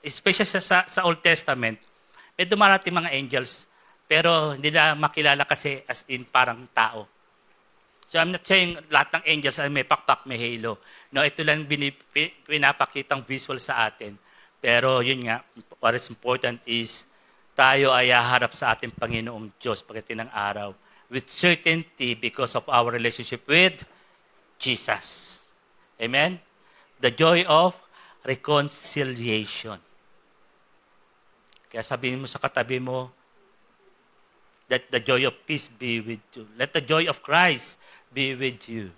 especially sa Old Testament, may dumarating mga angels, pero hindi na makilala kasi as in parang tao. So I'm not saying lahat ng angels ay may pakpak, may halo. No, ito lang pinapakitang visual sa atin. Pero yun nga, what is important is tayo ay haharap sa ating Panginoong Diyos pagdating ng araw with certainty because of our relationship with Jesus. Amen? The joy of reconciliation. Kaya sabihin mo sa katabi mo, let the joy of peace be with you. Let the joy of Christ be with you.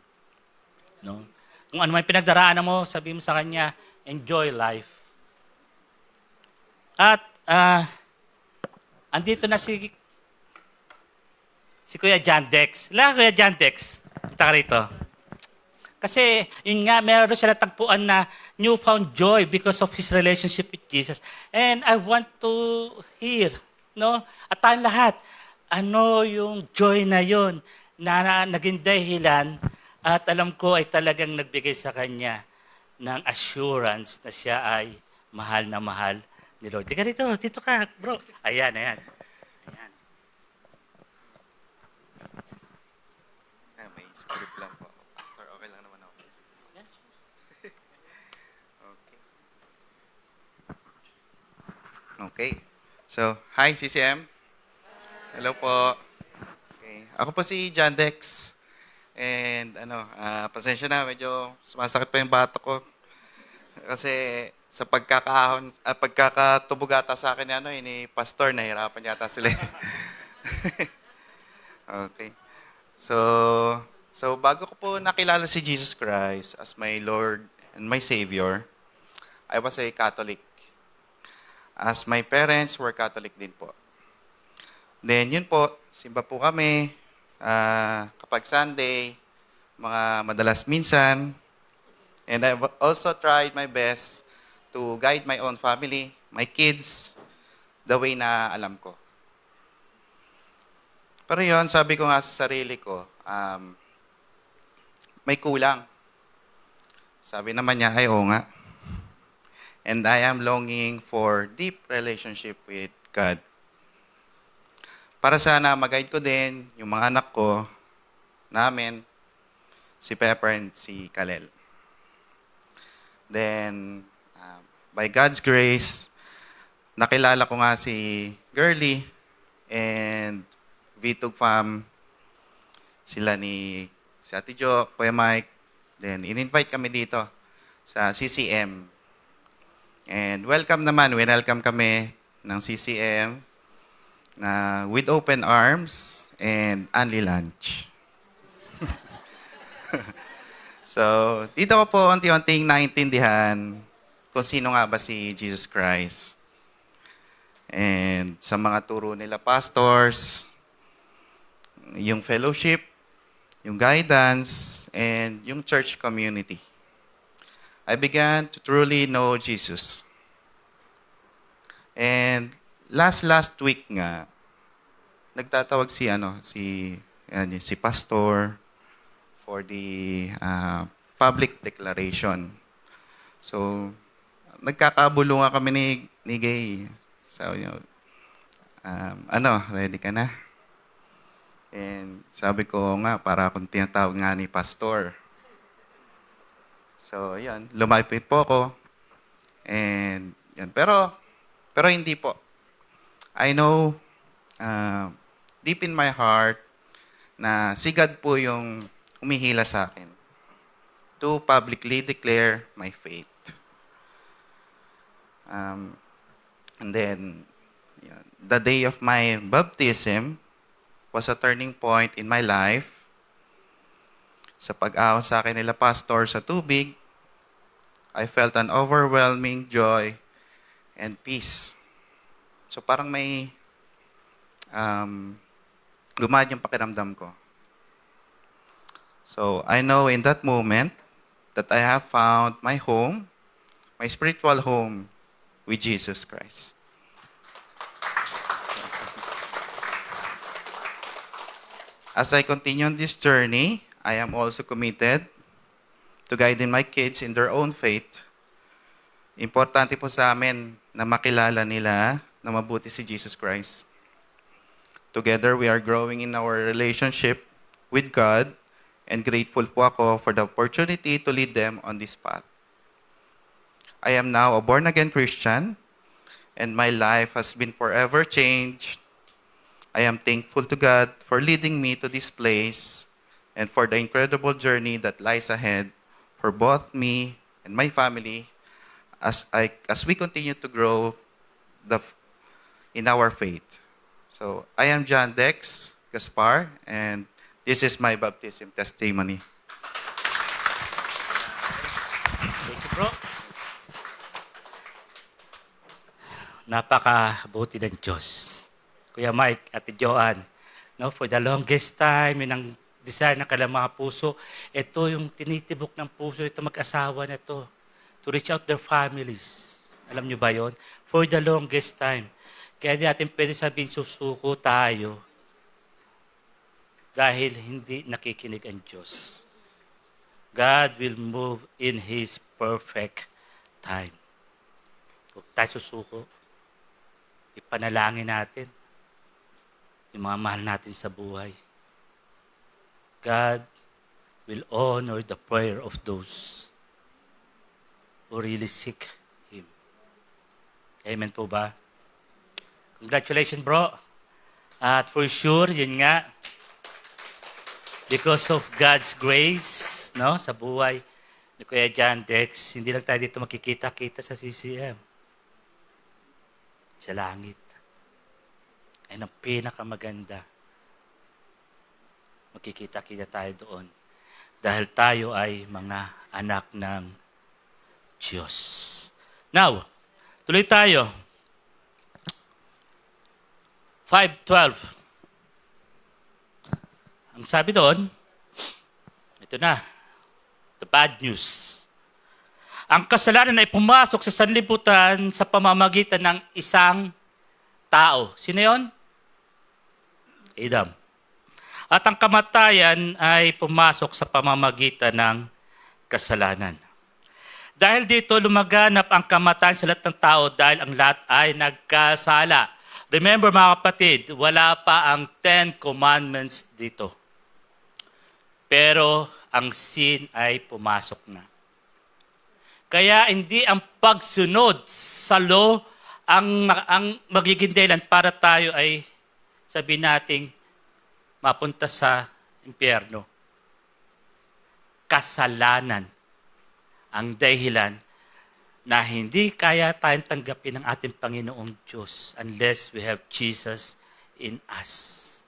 No? Kung ano may pinagdaraanan mo, sabihin mo sa Kanya, enjoy life. At, andito na si Kuya John Dex. Kuya John Dex. Punta ka rito. Kasi, yun nga, meron sila tagpuan na newfound joy because of his relationship with Jesus. And I want to hear, no? At tayong lahat, ano yung joy na yun na naging dahilan at alam ko ay talagang nagbigay sa kanya ng assurance na siya ay mahal na mahal ni Lord. Di ka dito ka, bro. Ayan. May script lang po. Pastor, okay lang naman ako. Okay. So, hi CCM. Hello po. Okay. Ako po si John Dex. And pasensya na, medyo sumasakit pa yung bato ko. Kasi sa pagkakatubugata sa akin ni, ni Pastor, nahirapan yata sila. Okay. So, bago ko po nakilala si Jesus Christ as my Lord and my Savior, I was a Catholic. As my parents were Catholic din po. Then yun po, simba po kami kapag Sunday, mga madalas minsan. And I've also tried my best to guide my own family, my kids, the way na alam ko. Pero yun, sabi ko nga sa sarili ko, may kulang. Sabi naman niya, ay oo nga. And I am longing for deep relationship with God. Para sana mag-guide ko din yung mga anak ko, namin, si Pepper and si Kalel. Then, by God's grace, nakilala ko nga si Girly and Vitug Fam, sila ni si Ate Jo, Kuya Mike. Then, in-invite kami dito sa CCM. And welcome kami ng CCM na with open arms and only lunch. So, dito ko po unti-unting naintindihan kung sino nga ba si Jesus Christ. And sa mga turo nila pastors, yung fellowship, yung guidance, and yung church community. I began to truly know Jesus. And last week nga, nagtatawag si pastor for the public declaration. So, nagkakabulungan kami ni Gay. So, ready ka na? And sabi ko nga, para akong tinatawag nga ni pastor. So, yan. Lumapit po ako. And, yan. Pero hindi po. I know, deep in my heart, na si God po yung humihila sa akin to publicly declare my faith. And then, yan. The day of my baptism was a turning point in my life. Sa pag-ahon sa akin nila pastor sa tubig, I felt an overwhelming joy and peace. So parang may lumad yung pakiramdam ko. So I know in that moment that I have found my home, my spiritual home with Jesus Christ. As I continue on this journey, I am also committed to guiding my kids in their own faith. Importante po sa amin na makilala nila na mabuti si Jesus Christ. Together, we are growing in our relationship with God, and grateful po ako for the opportunity to lead them on this path. I am now a born-again Christian, and my life has been forever changed. I am thankful to God for leading me to this place and for the incredible journey that lies ahead for both me and my family as we continue to grow in our faith. So, I am John Dex Gaspar, and this is my baptism testimony. Thank you, bro. Napakabuti ng Diyos. Kuya Mike, Ate Joanne, no, for the longest time, yun ang desire ng kanilang mga puso. Ito yung tinitibok ng puso, ito mag-asawa na ito, to reach out their families. Alam nyo ba yon? For the longest time. Kaya di natin pwede sabihin susuko tayo dahil hindi nakikinig ang Diyos. God will move in His perfect time. Huwag tayo susuko. Ipanalangin natin yung mga mahal natin sa buhay. God will honor the prayer of those who really seek Him. Amen po ba? Congratulations, bro. At for sure, yun nga, because of God's grace, no, sa buhay ni Kuya John Dex, hindi lang tayo dito makikita-kita sa CCM. Sa langit. Ay ang pinakamaganda. Makikita-kita tayo doon. Dahil tayo ay mga anak ng Diyos. Now, tuloy tayo. 5:12. Ang sabi doon, ito na, the bad news. Ang kasalanan ay pumasok sa sanlibutan sa pamamagitan ng isang tao. Sino yun? Adam. At ang kamatayan ay pumasok sa pamamagitan ng kasalanan. Dahil dito, lumaganap ang kamatayan sa lahat ng tao dahil ang lahat ay nagkasala. Remember mga kapatid, wala pa ang 10 Commandments dito. Pero ang sin ay pumasok na. Kaya hindi ang pagsunod sa law ang magiging dahilan para tayo ay sabihin nating mapunta sa impyerno. Kasalanan ang dahilan na hindi kaya tayong tanggapin ng ating Panginoong Diyos unless we have Jesus in us.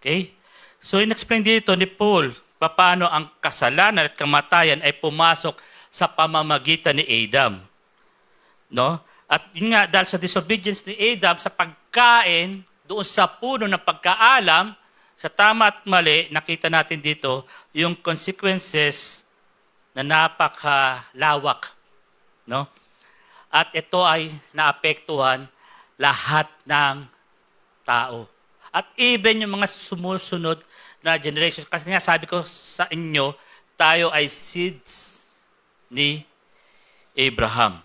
Okay? So, in-explain dito ni Paul, paano ang kasalanan at kamatayan ay pumasok sa pamamagitan ni Adam. No? At yun nga, dahil sa disobedience ni Adam, sa pagkain, doon sa puno ng pagkaalam, sa tama at mali, nakita natin dito yung consequences na napakalawak. No? At ito ay naapektuhan lahat ng tao. At even yung mga sumusunod na generation. Kasi nga sabi ko sa inyo, tayo ay seeds ni Abraham.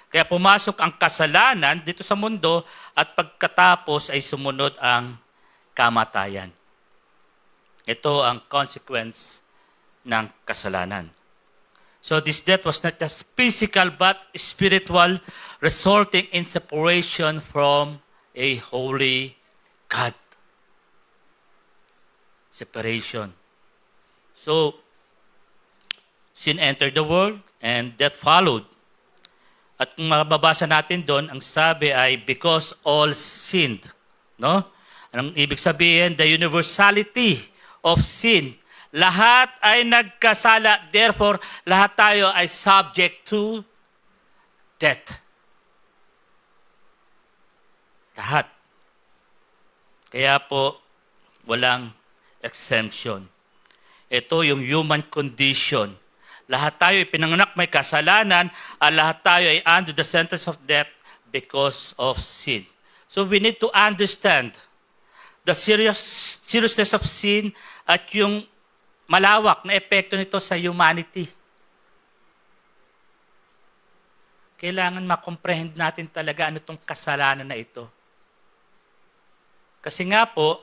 Kaya pumasok ang kasalanan dito sa mundo at pagkatapos ay sumunod ang kamatayan. Ito ang consequence ng kasalanan. So this death was not just physical but spiritual, resulting in separation from a holy God. Separation. So, sin entered the world and death followed. At kung mababasa natin doon, ang sabi ay because all sinned. No? Anong ibig sabihin? The universality of sin. Lahat ay nagkasala. Therefore, lahat tayo ay subject to death. Lahat. Kaya po, walang exemption. Ito yung human condition. Lahat tayo ay pinanganak may kasalanan at lahat tayo ay under the sentence of death because of sin. So we need to understand the seriousness of sin at yung malawak na epekto nito sa humanity. Kailangan makomprehend natin talaga ano itong kasalanan na ito. Kasi nga po,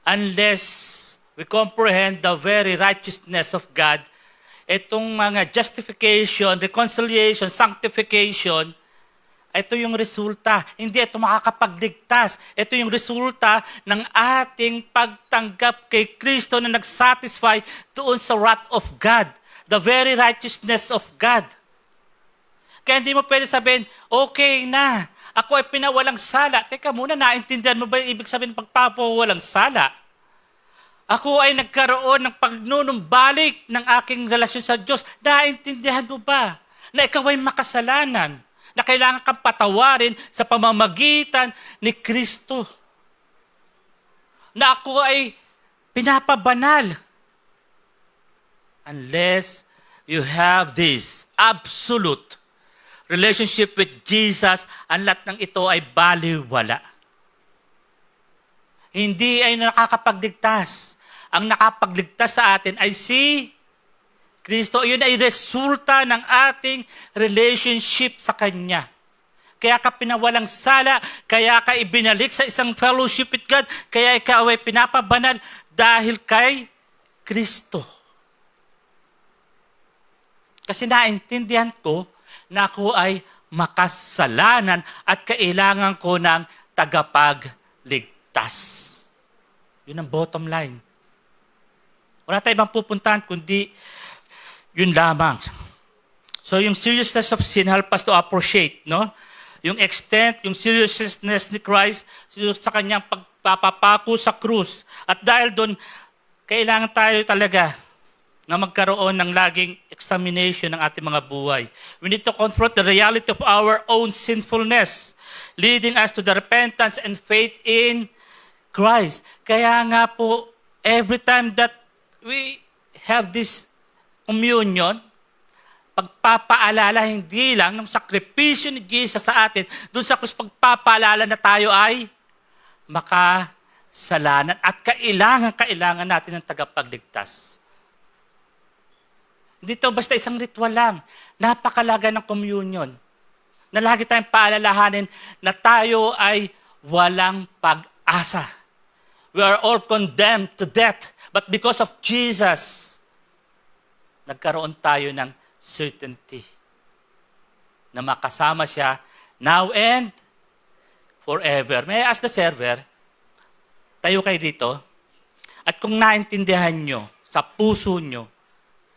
unless we comprehend the very righteousness of God, itong mga justification, reconciliation, sanctification, ito yung resulta. Hindi ito makakapagligtas. Ito yung resulta ng ating pagtanggap kay Kristo na nag-satisfy doon sa wrath of God. The very righteousness of God. Kaya hindi mo pwede sabihin, okay na, ako ay pinawalang sala. Teka muna, naintindihan mo ba yung ibig sabihin ng pagpapawalang sala? Ako ay nagkaroon ng pagnunumbalik ng aking relasyon sa Diyos. Naintindihan mo ba na ikaw ay makasalanan? Na kailangan kang patawarin sa pamamagitan ni Kristo? Na ako ay pinapabanal? Unless you have this absolute relationship with Jesus, ang lahat ng ito ay baliwala. Hindi ay nakakapagligtas. Ang nakapagligtas sa atin ay si Kristo. Yun ay resulta ng ating relationship sa Kanya. Kaya ka pinawalang sala, kaya ka ibinalik sa isang fellowship with God, kaya ikaw ay pinapabanal dahil kay Kristo. Kasi naintindihan ko na ako ay makasalanan at kailangan ko ng tagapagligtas. Yun ang bottom line. Wala tayong ibang pupuntahan kundi Yun lamang. So yung seriousness of sin help us to appreciate, no? Yung extent, yung seriousness ni Christ sa kanyang pagpapapako sa krus. At dahil doon, kailangan tayo talaga na magkaroon ng laging examination ng ating mga buhay. We need to confront the reality of our own sinfulness, leading us to the repentance and faith in Christ. Kaya nga po, every time that we have this communion, pagpapaalala hindi lang ng sakripisyo ni Jesus sa atin, doon sa krus pagpapaalala na tayo ay makasalanan at kailangan natin ng tagapagligtas. Hindi to basta isang ritual lang. Napakalaga ng communion. Na lagi tayong paalalahanin na tayo ay walang pag-asa. We are all condemned to death. But because of Jesus, nagkaroon tayo ng certainty na makasama siya now and forever. May I ask the server, tayo kayo dito, at kung naintindihan nyo sa puso nyo,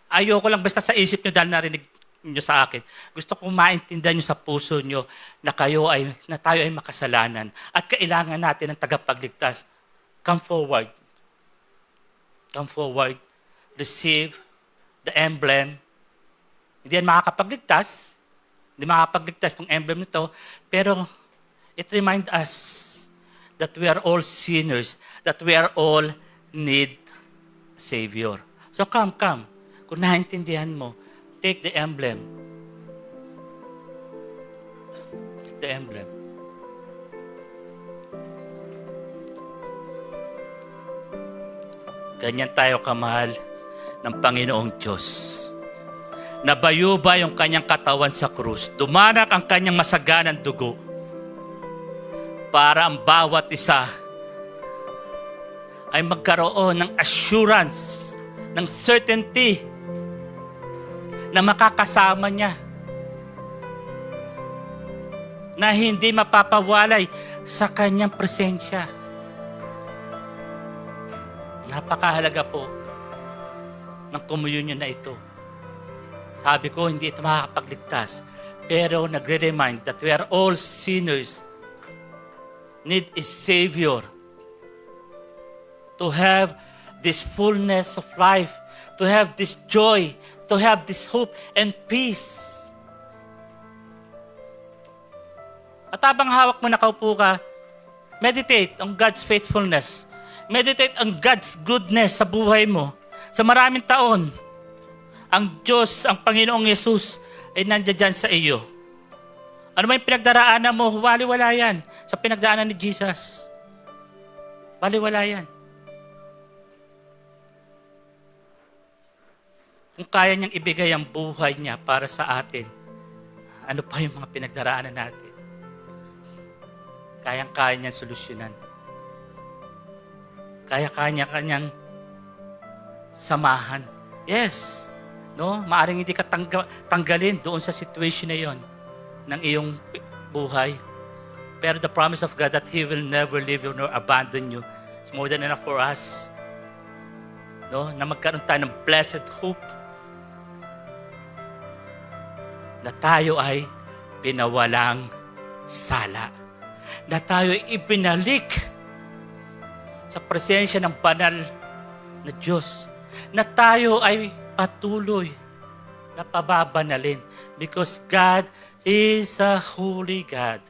ayoko lang basta sa isip nyo dahil narinig nyo sa akin, gusto kong maintindihan nyo sa puso nyo na tayo ay makasalanan at kailangan natin ng tagapagligtas. Come forward. Come forward. Receive the emblem. Hindi yan makakapagligtas. Hindi makakapagligtas ng emblem nito. Pero it reminds us that we are all sinners, that we are all need a Savior. So come. Kung naintindihan mo, take the emblem. Take the emblem. Ganyan tayo kamahal ng Panginoong Diyos. Nabayuba yung kanyang katawan sa krus. Dumanak ang kanyang masaganang dugo para ang bawat isa ay magkaroon ng assurance, ng certainty na makakasama niya, na hindi mapapawalay sa kanyang presensya. Napakahalaga po ng communion na ito. Sabi ko, hindi ito makakapagligtas, pero nagre-remind that we are all sinners, need a Savior to have this fullness of life, to have this joy, to have this hope and peace. At habang hawak mo nakaupo ka, meditate on God's faithfulness. Meditate on God's goodness sa buhay mo. Sa maraming taon, ang Diyos, ang Panginoong Yesus ay nandiyan sa iyo. Ano man yung pinagdaraanan mo, wala yan sa pinagdaanan ni Jesus. Wala yan. Kung kaya niyang ibigay ang buhay niya para sa atin, ano pa yung mga pinagdaraanan natin? Kayang-kaya niyang solusyonan. Kaya-kaya kanyang samahan. Yes. No? Maaring hindi ka tanggalin doon sa situation na yon ng iyong buhay. Pero the promise of God that He will never leave you nor abandon you is more than enough for us. No? Na magkaroon tayo ng blessed hope na tayo ay pinawalang sala. Na tayo ay ibinalik sa presensya ng banal na Diyos. Na tayo ay patuloy na pababanalin because God is a holy God.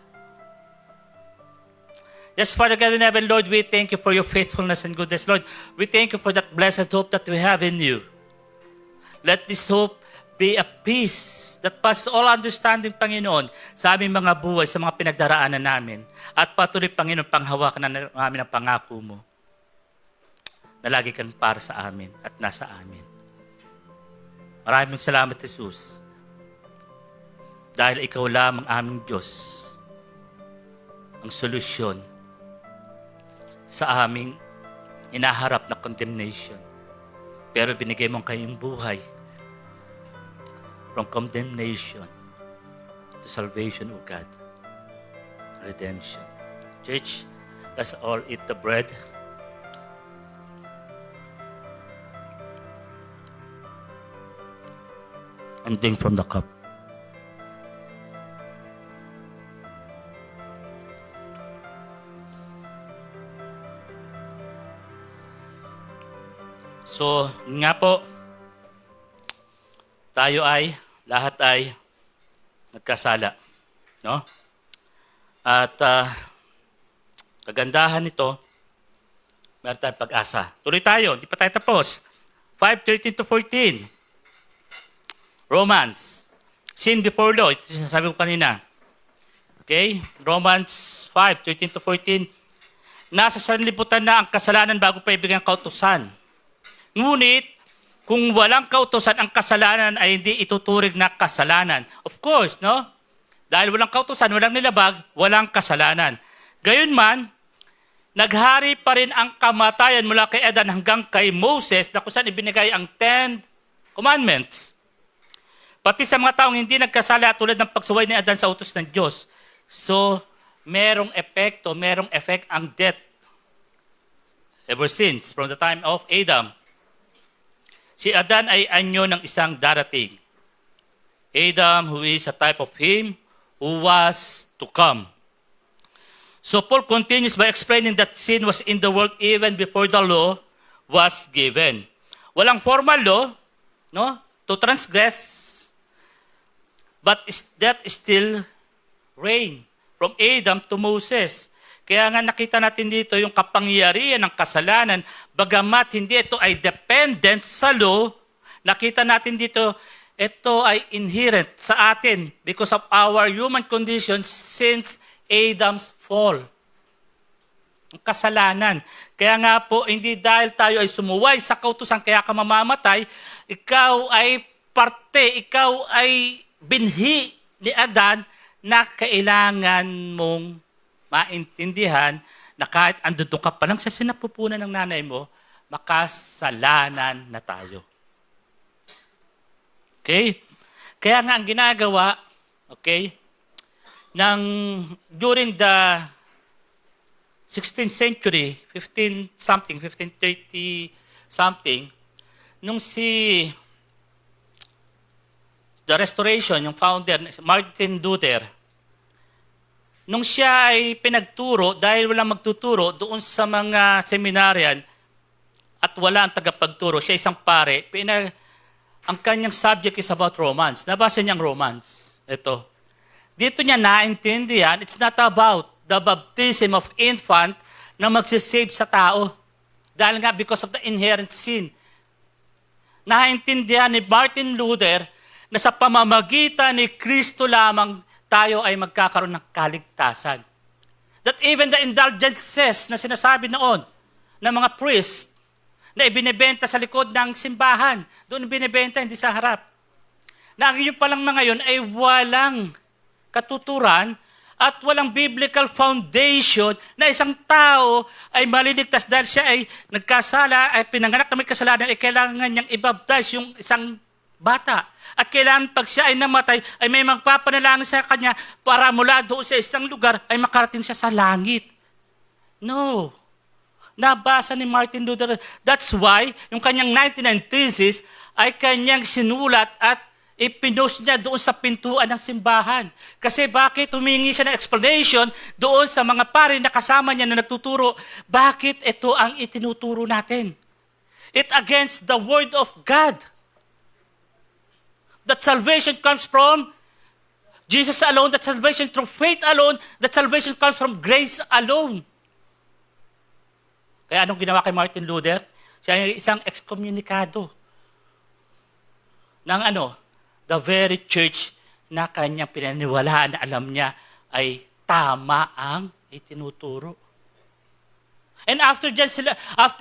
Yes, Father God in heaven, Lord, we thank you for your faithfulness and goodness. Lord, we thank you for that blessed hope that we have in you. Let this hope be a peace that passes all understanding, Panginoon, sa aming mga buhay, sa mga pinagdaraanan namin. At patuloy, Panginoon, panghawakan na namin ang pangako mo na lagi kang para sa amin at nasa amin. Maraming salamat, Jesus. Dahil ikaw lamang aming Diyos, ang solusyon sa aming inaharap na condemnation. Pero binigay mo ang kayong buhay from condemnation to salvation, O God. Redemption. Church, let's all eat the bread. and drink from the cup. So, nga po, lahat ay nagkasala. No? At kagandahan nito, meron tayong pag-asa. Tuloy tayo, hindi pa tayo tapos. 5:13 to 14. Romans. Sin before law. Ito yung sinasabi ko kanina. Okay? Romans 5:13 to 14. Nasa sanlibutan na ang kasalanan bago pa ibigay ang kautusan. Ngunit, kung walang kautusan, ang kasalanan ay hindi ituturing na kasalanan. Of course, no? Dahil walang kautusan, walang nilabag, walang kasalanan. Gayunman, naghari pa rin ang kamatayan mula kay Adan hanggang kay Moses na kung saan ibinigay ang 10 Commandments. Pati sa mga taong hindi nagkasala tulad ng pagsuway ni Adan sa utos ng Diyos. So, merong effect ang death. Ever since, from the time of Adam. Si Adan ay anyo ng isang darating. Adam, who is a type of him who was to come. So Paul continues by explaining that sin was in the world even before the law was given. Walang formal law, no, to transgress, but that still reign from Adam to Moses. Kaya nga nakita natin dito yung kapangyarihan ng kasalanan, bagamat hindi ito ay dependent sa law, nakita natin dito, ito ay inherent sa atin because of our human condition since Adam's fall. Ang kasalanan. Kaya nga po, hindi dahil tayo ay sumuway sa kautusan kaya ka mamamatay, ikaw ay parte, ikaw ay binhi ni Adan na kailangan mong maintindihan na kahit andun ka pa lang sa sinapupunan ng nanay mo, makasalanan na tayo. Okay? Kaya nga ang ginagawa, okay, during the 16th century, 1530 something, nung the Restoration, yung founder, Martin Luther, nung siya ay pinagturo, dahil walang magtuturo doon sa mga seminaryan at wala ang tagapagturo, siya isang pare, ang kanyang subject is about romance. Nabasa niyang romance. Ito. Dito niya naintindihan, it's not about the baptism of infant na magsisave sa tao. Dahil nga because of the inherent sin. Naintindihan ni Martin Luther na sa pamamagitan ni Kristo lamang tayo ay magkakaroon ng kaligtasan. That even the indulgences na sinasabi noon ng mga priest na ibinebenta sa likod ng simbahan, doon ibinebenta, hindi sa harap. Na ang inyong palang mga yun ay walang katuturan at walang biblical foundation na isang tao ay maliligtas dahil siya ay nagkasala, ay pinanganak na may kasalanan, ay kailangan niyang ibaptize yung isang bata. At kailangan pag siya ay namatay, ay may magpapanalangin sa kanya para mula doon sa isang lugar ay makarating siya sa langit. No. Nabasa ni Martin Luther. That's why, yung kanyang 99 Theses ay kanyang sinulat at ipinost niya doon sa pintuan ng simbahan. Kasi bakit humingi siya ng explanation doon sa mga pare na kasama niya na nagtuturo, bakit ito ang itinuturo natin? It against the word of God. That salvation comes from Jesus alone, that salvation through faith alone, that salvation comes from grace alone. Kaya anong ginawa kay Martin Luther? Siya ay isang excommunicado ng the very church na kanyang pinaniwalaan na alam niya ay tama ang itinuturo. And after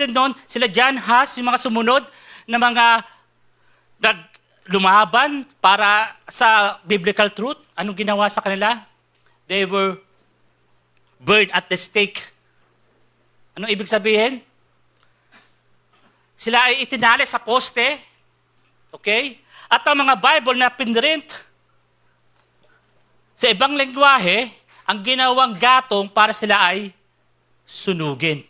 noon, sila John Huss, yung mga sumunod na mga lumaban para sa biblical truth. Anong ginawa sa kanila? They were burned at the stake. Anong ibig sabihin? Sila ay itinali sa poste. Okay? At ang mga Bible na pinrint sa ibang lengguwahe, ang ginawang gatong para sila ay sunugin.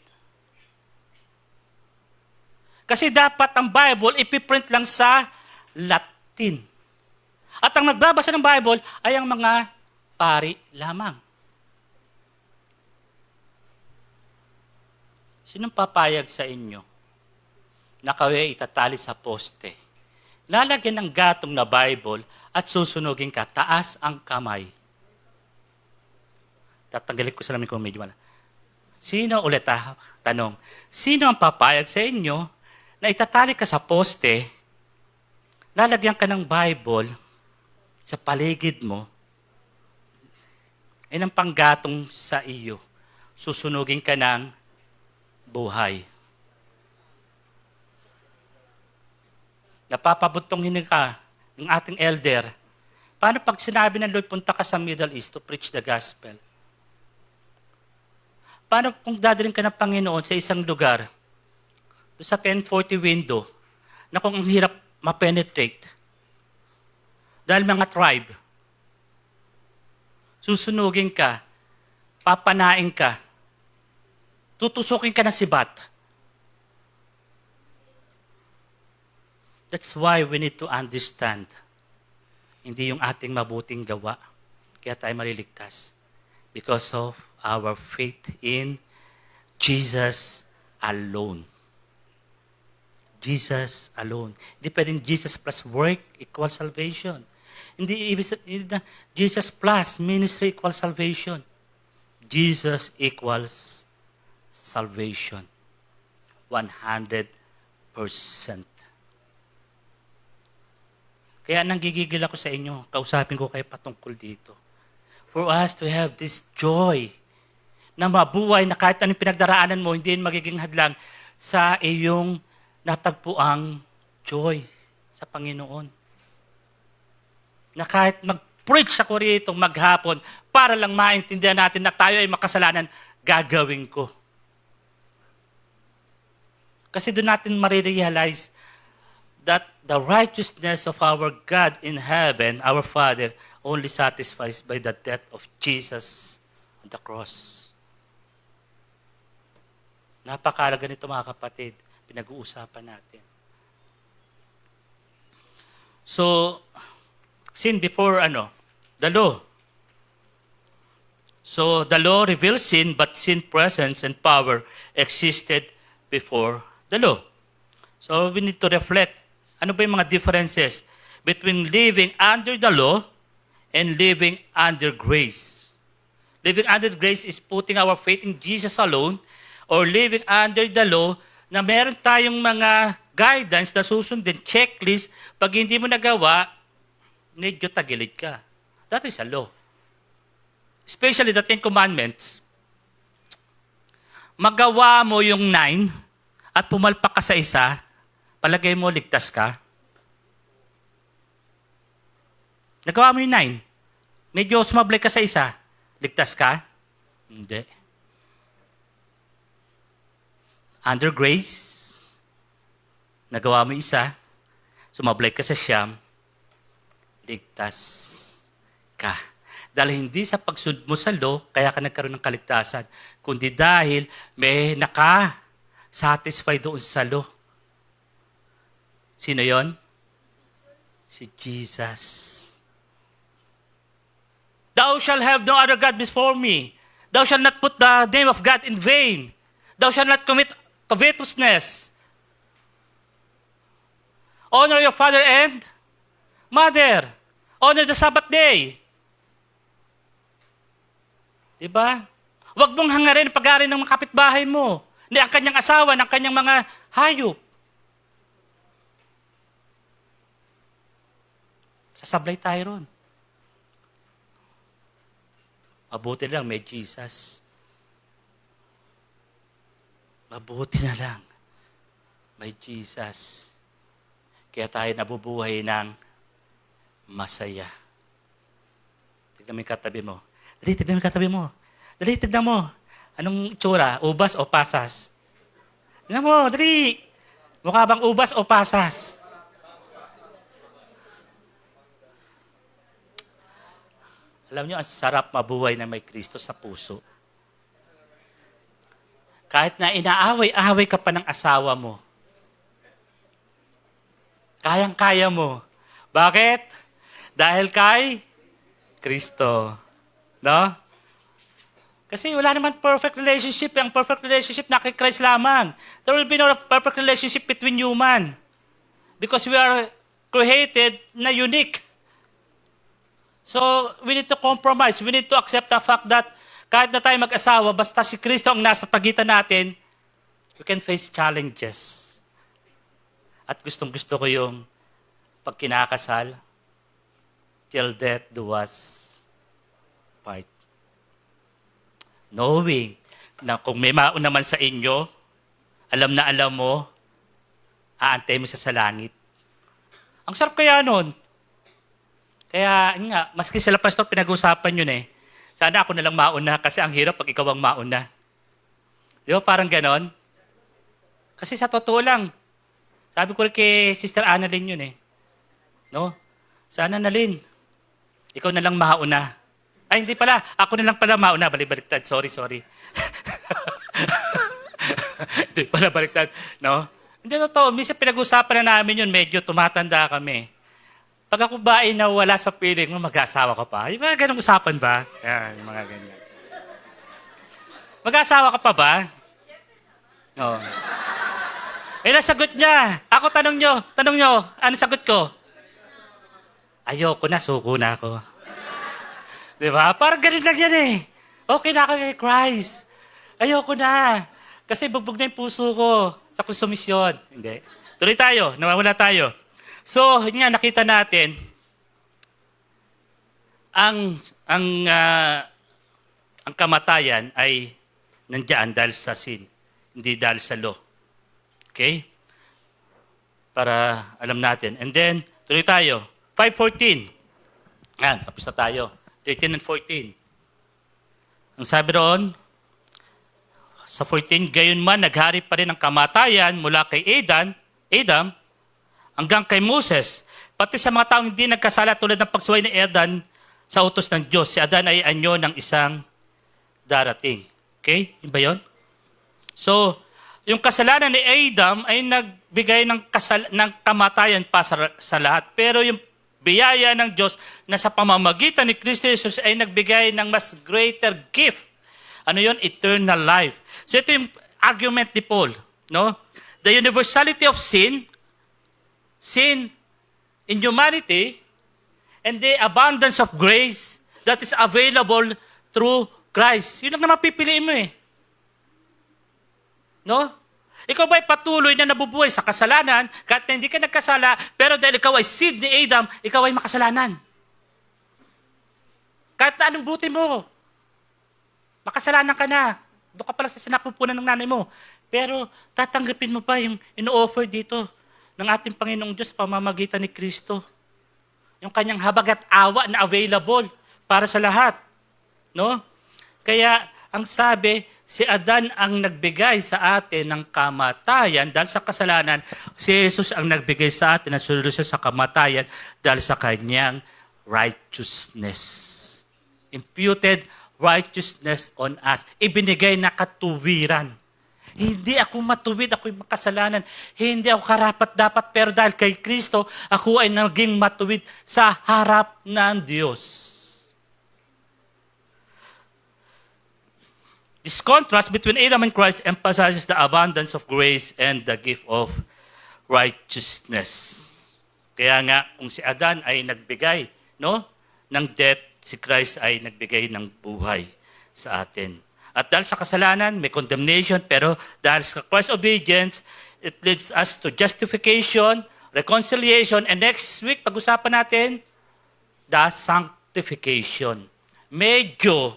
Kasi dapat ang Bible ipiprint lang sa Latin. At ang nagbabasa ng Bible ay ang mga pari lamang. Sinong papayag sa inyo na kayo ay itatali sa poste? Lalagyan ng gatong na Bible at susunugin ka, taas ang kamay. Tatanggalin ko sa lamin kung medyo wala. Sino ulit tanong, sino ang papayag sa inyo na itatali ka sa poste, lalagyan ka ng Bible sa paligid mo, ay ng panggatong sa iyo, susunugin ka ng buhay. Napapabutongin ka ng ating elder. Paano pag sinabi ng Lord, punta ka sa Middle East to preach the gospel? Paano kung dadalhin ka ng Panginoon sa isang lugar, doon sa 1040 window, na kung ang hirap ma-penetrate, dahil mga tribe, susunugin ka, papanain ka, tutusukin ka ng sibat. That's why we need to understand, hindi yung ating mabuting gawa, kaya tayo maliligtas. Because of our faith in Jesus alone. Jesus alone. Hindi pwedeng Jesus plus work equals salvation. Hindi Jesus plus ministry equals salvation. Jesus equals salvation. 100%. Kaya nanggigigil ako sa inyo, kausapin ko kayo patungkol dito. For us to have this joy na mabuhay na kahit anong pinagdaraanan mo, hindi yun magiging hadlang sa iyong natagpuang joy sa Panginoon. Na kahit mag-preach ako rito maghapon para lang maintindihan natin na tayo ay makasalanan, gagawin ko. Kasi doon natin marirealize that the righteousness of our God in heaven, our Father, only satisfies by the death of Jesus on the cross. Napakalaga nito mga kapatid, pinag-uusapan natin. So, sin before the law. So, the law reveals sin, but sin presence and power existed before the law. So, we need to reflect, ano ba yung mga differences between living under the law and living under grace. Living under grace is putting our faith in Jesus alone, or living under the law na meron tayong mga guidance na susundin, checklist, pag hindi mo nagawa, medyo tagilid ka. That is a law. Especially the 10 Commandments. Magawa mo yung 9 at pumalpak ka sa isa, palagay mo ligtas ka. Nagawa mo yung 9. Medyo sumablay ka sa isa, ligtas ka? Hindi. Under grace, nagawa mo isa, sumablay ka sa siyam, ligtas ka. Dahil hindi sa pagsunod mo sa law, kaya ka nagkaroon ng kaligtasan, kundi dahil may naka-satisfy doon sa law. Sino yon? Si Jesus. Thou shalt have no other God before me. Thou shalt not put the name of God in vain. Thou shalt not commit covetousness. Honor your father and mother. Honor the Sabbath day. Diba? Huwag mong hangarin ang pag-aari ng mga kapitbahay mo. Hindi ang kanyang asawa, ng kanyang mga hayop. Sasablay tayo ron. Mabuti lang, may Jesus. Mabuti na lang, may Jesus. Kaya tayo nabubuhay ng masaya. Tignan mo yung katabi mo. Dali, tignan mo yung katabi mo. Dali, tignan mo. Anong itsura? Ubas o pasas? Tignan mo, dali. Mukha bang ubas o pasas? Alam niyo, ang sarap mabuhay na may Kristo sa puso. Kahit na inaaway-away ka pa ng asawa mo, kayang-kaya mo. Bakit? Dahil kay Kristo. No? Kasi wala naman perfect relationship. Ang perfect relationship na kay Christ lamang. There will be no perfect relationship between human. Because we are created na unique. So, we need to compromise. We need to accept the fact that kahit na tayo mag-asawa, basta si Kristo ang nasa pagitan natin, we can face challenges. At gustong-gusto ko yung pag kinakasal, till death do us part. Knowing na kung may mauna man sa inyo, alam na alam mo, aantay mo sa langit. Ang sarap kaya nun. Kaya, yun nga, maski sila pastor, pinag-usapan yun eh. Sana ako nalang mauna kasi ang hirap pag ikaw ang mauna. Di ba parang ganon? Kasi sa totoo lang, sabi ko rin kay Sister Annalyn yun eh. No? Sana Annalyn, ikaw na lang mauna. Ay, hindi pala. Ako na lang pala mauna. Baliktad. Sorry. Hindi pala baliktad. No? Hindi totoo. Minsan pinag-usapan na namin yun. Medyo tumatanda kami. Pag ako ba ay nawala sa piling mo, mag-asawa ka pa? Yung mga ganong usapan ba? Yan, yung mga ganyan. Mag-asawa ka pa ba? Oo. Eh, nasagot niya. Ako, tanong nyo. Ano sagot ko? Ayoko na, suko na ako. Di ba? Parang ganun lang yan eh. Okay na ako kay Christ. Ayoko na. Kasi bugbog na yung puso ko sa konsumisyon. Hindi. Tuloy tayo. Nawawala tayo. So, yun nga, nakita natin, ang kamatayan ay nandiyan dahil sa sin, hindi dahil sa law. Okay? Para alam natin. And then, tuloy tayo. 5:14. Yan, tapos na tayo. 13 and 14. Ang sabi roon, sa 14, gayon man, naghari pa rin ang kamatayan mula kay Adam, hanggang kay Moses, pati sa mga taong hindi nagkasala tulad ng pagsuway ni Adan sa utos ng Diyos. Si Adan ay anyo ng isang darating. Okay? Yun ba yun? So, yung kasalanan ni Adam ay nagbigay ng kamatayan pa sa lahat. Pero yung biyaya ng Diyos na sa pamamagitan ni Kristo Jesus ay nagbigay ng mas greater gift. Ano yun? Eternal life. So ito yung argument ni Paul. No? The universality of sin in humanity, and the abundance of grace that is available through Christ. Yun lang naman pipiliin mo eh. No? Ikaw ba'y patuloy na nabubuhay sa kasalanan kahit na hindi ka nagkasala, pero dahil ikaw ay seed ni Adam, ikaw ay makasalanan. Kahit na anong buti mo, makasalanan ka na. Doon ka pala sa sinapupunan ng nanay mo. Pero tatanggapin mo pa yung ino-offer dito ng ating Panginoong Diyos pamamagitan ni Kristo. Yung kanyang habag at awa na available para sa lahat. No? Kaya ang sabi, si Adan ang nagbigay sa atin ng kamatayan dahil sa kasalanan. Si Jesus ang nagbigay sa atin ng solusyon sa kamatayan dahil sa kanyang righteousness. Imputed righteousness on us. Ibinigay na katuwiran. Hindi ako matuwid, ako'y makasalanan. Hindi ako karapat-dapat, pero dahil kay Kristo, ako ay naging matuwid sa harap ng Diyos. This contrast between Adam and Christ emphasizes the abundance of grace and the gift of righteousness. Kaya nga, kung si Adan ay nagbigay ng death, si Christ ay nagbigay ng buhay sa atin. At dahil sa kasalanan, may condemnation, pero dahil sa Christ's obedience, it leads us to justification, reconciliation, and next week, pag-usapan natin, the sanctification. Medyo,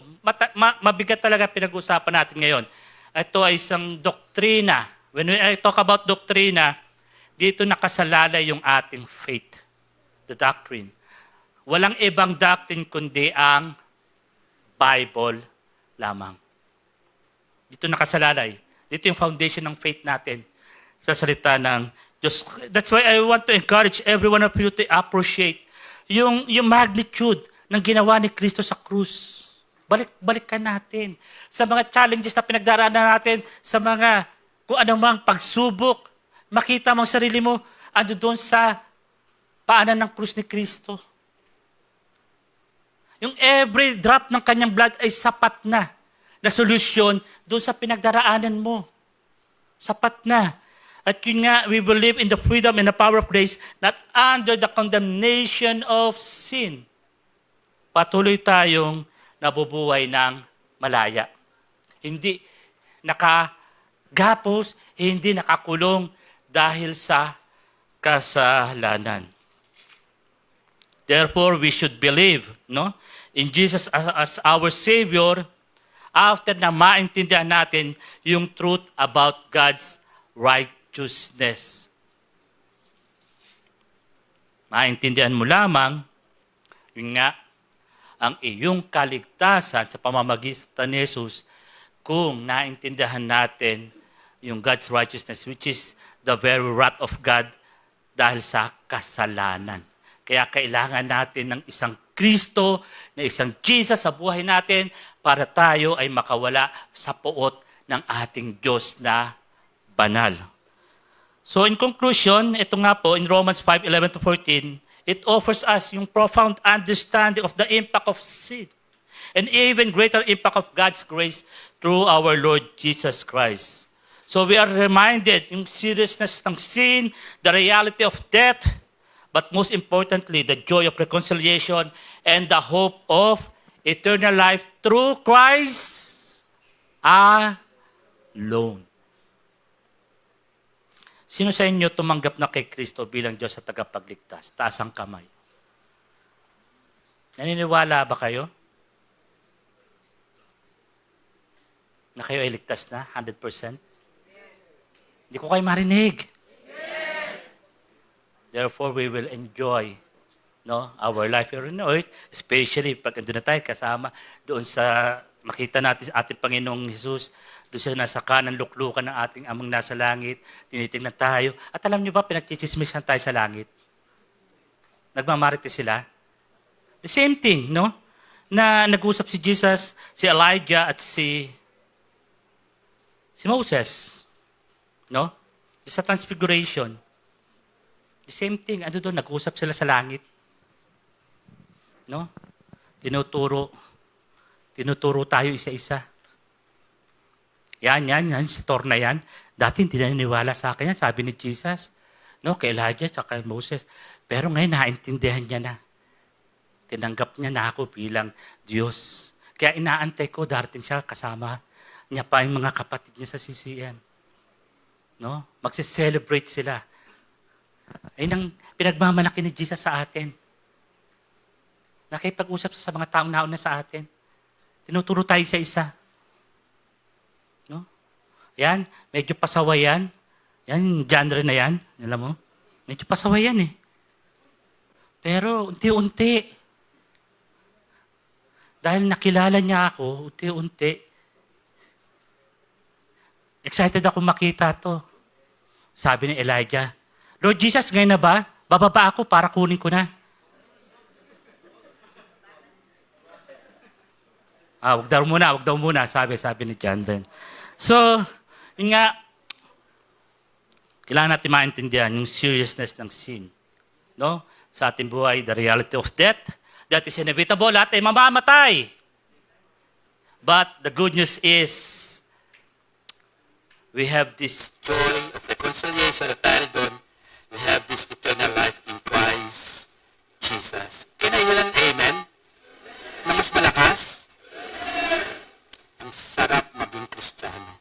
mabigat talaga pinag-usapan natin ngayon. Ito ay isang doktrina. When I talk about doktrina, dito nakasalalay yung ating faith, the doctrine. Walang ibang doctrine kundi ang Bible lamang. Dito nakasalalay. Dito yung foundation ng faith natin sa salita ng Diyos. That's why I want to encourage every one of you to appreciate yung magnitude ng ginawa ni Kristo sa krus. Balik-balikan natin sa mga challenges na pinagdaraanan natin, sa mga kung anumang pagsubok, makita mo ang sarili mo ando doon sa paanan ng krus ni Kristo. Yung every drop ng kanyang blood ay sapat na solusyon doon sa pinagdaraanan mo. Sapat na. At yun nga, we believe in the freedom and the power of grace, not under the condemnation of sin. Patuloy tayong nabubuhay ng malaya. Hindi nakagapos, hindi nakakulong dahil sa kasalanan. Therefore, we should believe, no, in Jesus as our Savior after na maintindihan natin yung truth about God's righteousness. Maintindihan mo lamang, yun nga, ang iyong kaligtasan sa pamamagitan ni Jesus kung naintindihan natin yung God's righteousness, which is the very wrath of God dahil sa kasalanan. Kaya kailangan natin ng isang Kristo, na isang Jesus sa buhay natin para tayo ay makawala sa puot ng ating Diyos na banal. So in conclusion, ito nga po in Romans 5:11-14, it offers us yung profound understanding of the impact of sin and even greater impact of God's grace through our Lord Jesus Christ. So we are reminded yung seriousness ng sin, the reality of death, but most importantly, the joy of reconciliation and the hope of eternal life through Christ alone. Sino sa inyo tumanggap na kay Kristo bilang Diyos at tagapagligtas? Taas ang kamay. Naniniwala ba kayo? Na kayo ay ligtas na? 100%? Hindi ko kayo marinig. Therefore, we will enjoy our life here on earth, especially pag andun na tayo kasama doon sa makita natin sa ating Panginoong Jesus, doon siya nasa kanan luklukan ng ating amang nasa langit, tinitingnan tayo. At alam niyo ba, pinagchichismisan tayo sa langit? Nagmamarites sila. The same thing, no? Na nag-usap si Jesus, si Elijah at si Moses. No? Sa Transfiguration. The same thing, ano doon, nag-usap sila sa langit. No? Tinuturo tayo isa-isa. Yan, sa tour na yan. Dati hindi naniniwala sa akin yan, sabi ni Jesus. No, kay Elijah at kay Moses. Pero ngayon, naintindihan niya na. Tinanggap niya na ako bilang Diyos. Kaya inaantay ko, darating siya kasama niya pa yung mga kapatid niya sa CCM. No? Magse-celebrate sila. Ayun ang pinagmamalaki ni Jesus sa atin. Nakipag-usap sa mga taong nauna sa atin. Tinuturo tayo sa isa. No? Yan, medyo pasaway yan. Yan, genre na yan. Alam mo? Medyo pasaway yan eh. Pero unti-unti. Dahil nakilala niya ako, unti-unti. Excited ako makita to. Sabi ni Elijah, Lord Jesus, ngayon na ba? Bababa ako para kunin ko na. Wag daw muna, sabi ni John then. So, yun nga, kailangan natin maintindihan yung seriousness ng sin. No? Sa ating buhay, the reality of death, that is inevitable, lahat ay mamamatay. But the good news is, we have this joy of reconciliation at tayo doon. We have this eternal life in Christ Jesus. Can I hear an amen? Na mas malakas? Ang sarap maging Kristiyano.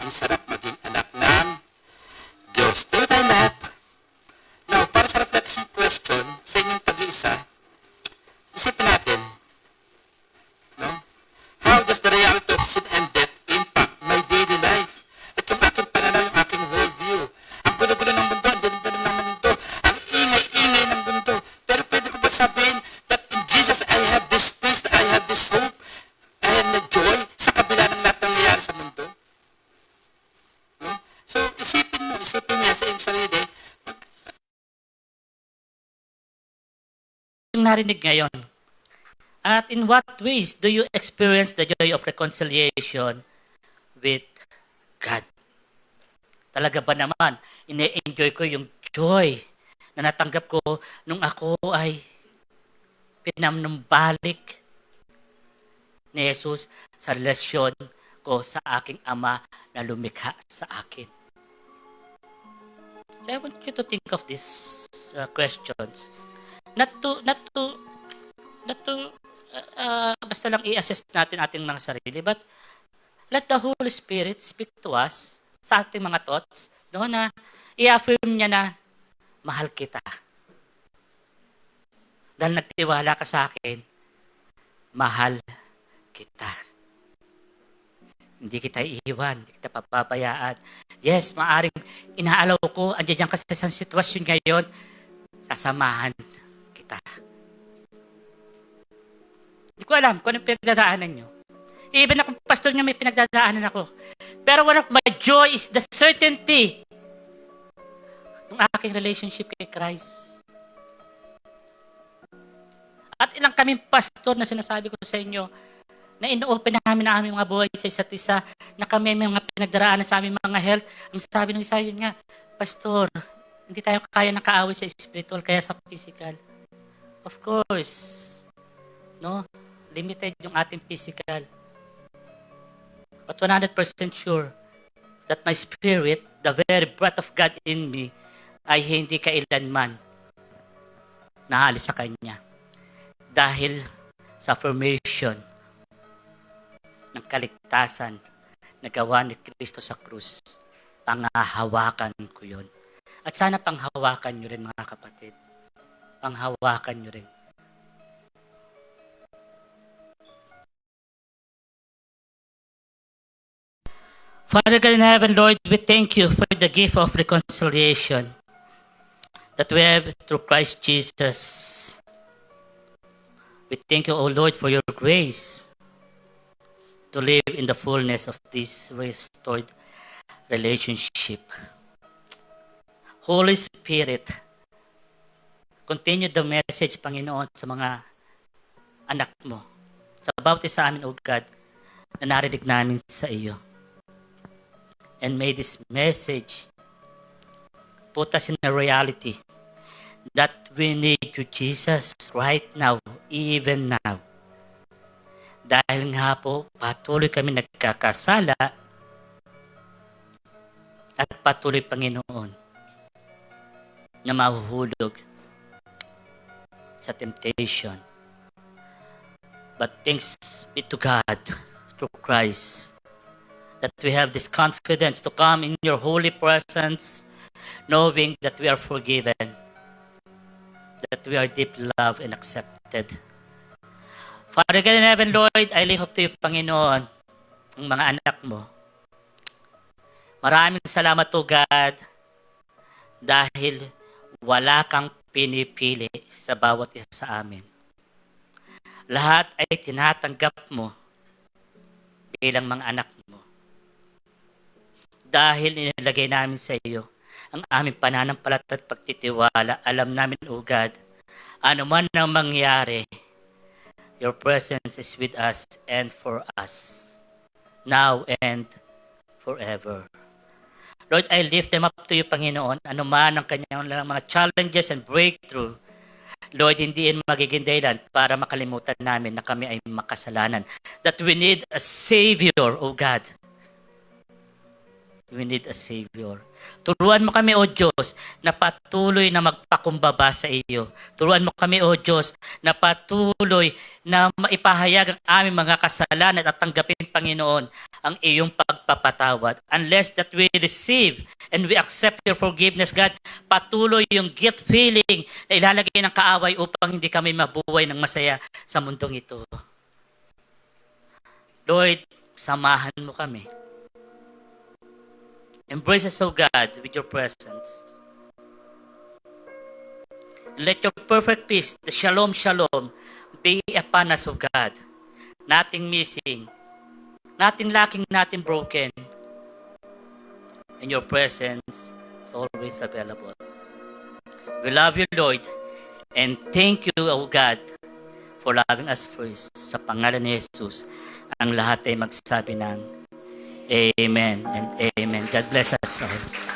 Ang sarap maging anak ng Diyos. Tayo tayo lahat. Now, para sa reflection question, sa inyong pag-iisa, isipin natin, no? How does the reality of sin and death impact my daily life? At yung aking pananaw, yung aking worldview. Ang gulo-gulo ng mundo, ang dali-dali ng mundo, ang ingay-ingay ng mundo. Pero pwede ko ba sabihin that in Jesus I have this peace, I have this hope, I have the joy sa kabila ng lahat ng nangyayari sa mundo? No? So, isipin niya sa iyong sarili. Yung narinig ngayon, at in what ways do you experience the joy of reconciliation with God? Talaga ba naman, ine-enjoy ko yung joy na natanggap ko nung ako ay Pinanumbalik ni Jesus sa relasyon ko sa aking Ama na lumikha sa akin. So I want you to think of these questions. Not to basta lang i-assess natin ating mga sarili, but let the Holy Spirit speak to us sa ating mga thoughts, no, na i-affirm niya na mahal kita. Dahil nagtiwala ka sa akin, mahal kita. Hindi kita iiwan, hindi kita papabayaan. Yes, maaring inaalaw ko, andiyan kasi sa sitwasyon ngayon, sasamahan kita. Hindi ko alam kung anong pinagdadaanan nyo. Even ako, pastor nyo, may pinagdadaanan ako. Pero one of my joy is the certainty ng aking relationship kay Christ. At ilang kaming pastor na sinasabi ko sa inyo, na ino-open namin na aming mga buhay sa isa't isa, na kami may mga pinagdaraanan sa aming mga health. Ang sabi ng isa, yun nga, pastor, hindi tayo kaya nakaaway sa spiritual, kaya sa physical. Of course, no? Limited yung ating physical. But 100% sure that my spirit, the very breath of God in me, ay hindi kailanman naalis sa Kanya. Dahil sa affirmation ng kaligtasan na gawa ni Kristo sa krus, panghahawakan ko yun. At sana panghawakan nyo rin, mga kapatid. Panghawakan nyo rin. Father God in heaven, Lord, we thank you for the gift of reconciliation that we have through Christ Jesus. We thank you, O Lord, for your grace to live in the fullness of this restored relationship. Holy Spirit, continue the message, Panginoon, sa mga anak mo. Sa bawat isa amin, O God, na narinig namin sa iyo. And may this message put us in a reality that we need you, Jesus, right now, even now. Dahil nga po, patuloy kami nagkakasala at patuloy, Panginoon, na mahuhulog sa temptation. But thanks be to God through Christ that we have this confidence to come in your holy presence, knowing that we are forgiven, that we are deeply loved and accepted. Father God in heaven, Lord, I lift up to you, Panginoon, ang mga anak mo. Maraming salamat, O God, dahil wala kang pinipili sa bawat isa sa amin. Lahat ay tinatanggap mo bilang mga anak mo. Dahil inilagay namin sa iyo ang aming pananampalataya at pagtitiwala, alam namin, O God, ano man ang mangyari, your presence is with us and for us, now and forever. Lord, I lift them up to you, Panginoon, ano man ang kanyang mga challenges and breakthrough. Lord, hindi yan magiging dahilan para makalimutan namin na kami ay makasalanan. That we need a Savior, O God. We need a Savior. Turuan mo kami, O Diyos, na patuloy na magpakumbaba sa iyo. Turuan mo kami, O Diyos, na patuloy na maipahayag ang aming mga kasalanan at tanggapin, Panginoon, ang iyong pagpapatawad. Unless that we receive and we accept your forgiveness, God, patuloy yung guilt feeling na ilalagay ng kaaway upang hindi kami mabuhay ng masaya sa mundong ito. Lord, samahan mo kami. Embrace us, O God, with your presence. And let your perfect peace, the shalom, shalom, be upon us, O God. Nothing missing, nothing lacking, nothing broken. And your presence is always available. We love you, Lord, and thank you, O God, for loving us first. Sa pangalan ni Jesus, ang lahat ay magsabi ng Amen and amen. God bless us all.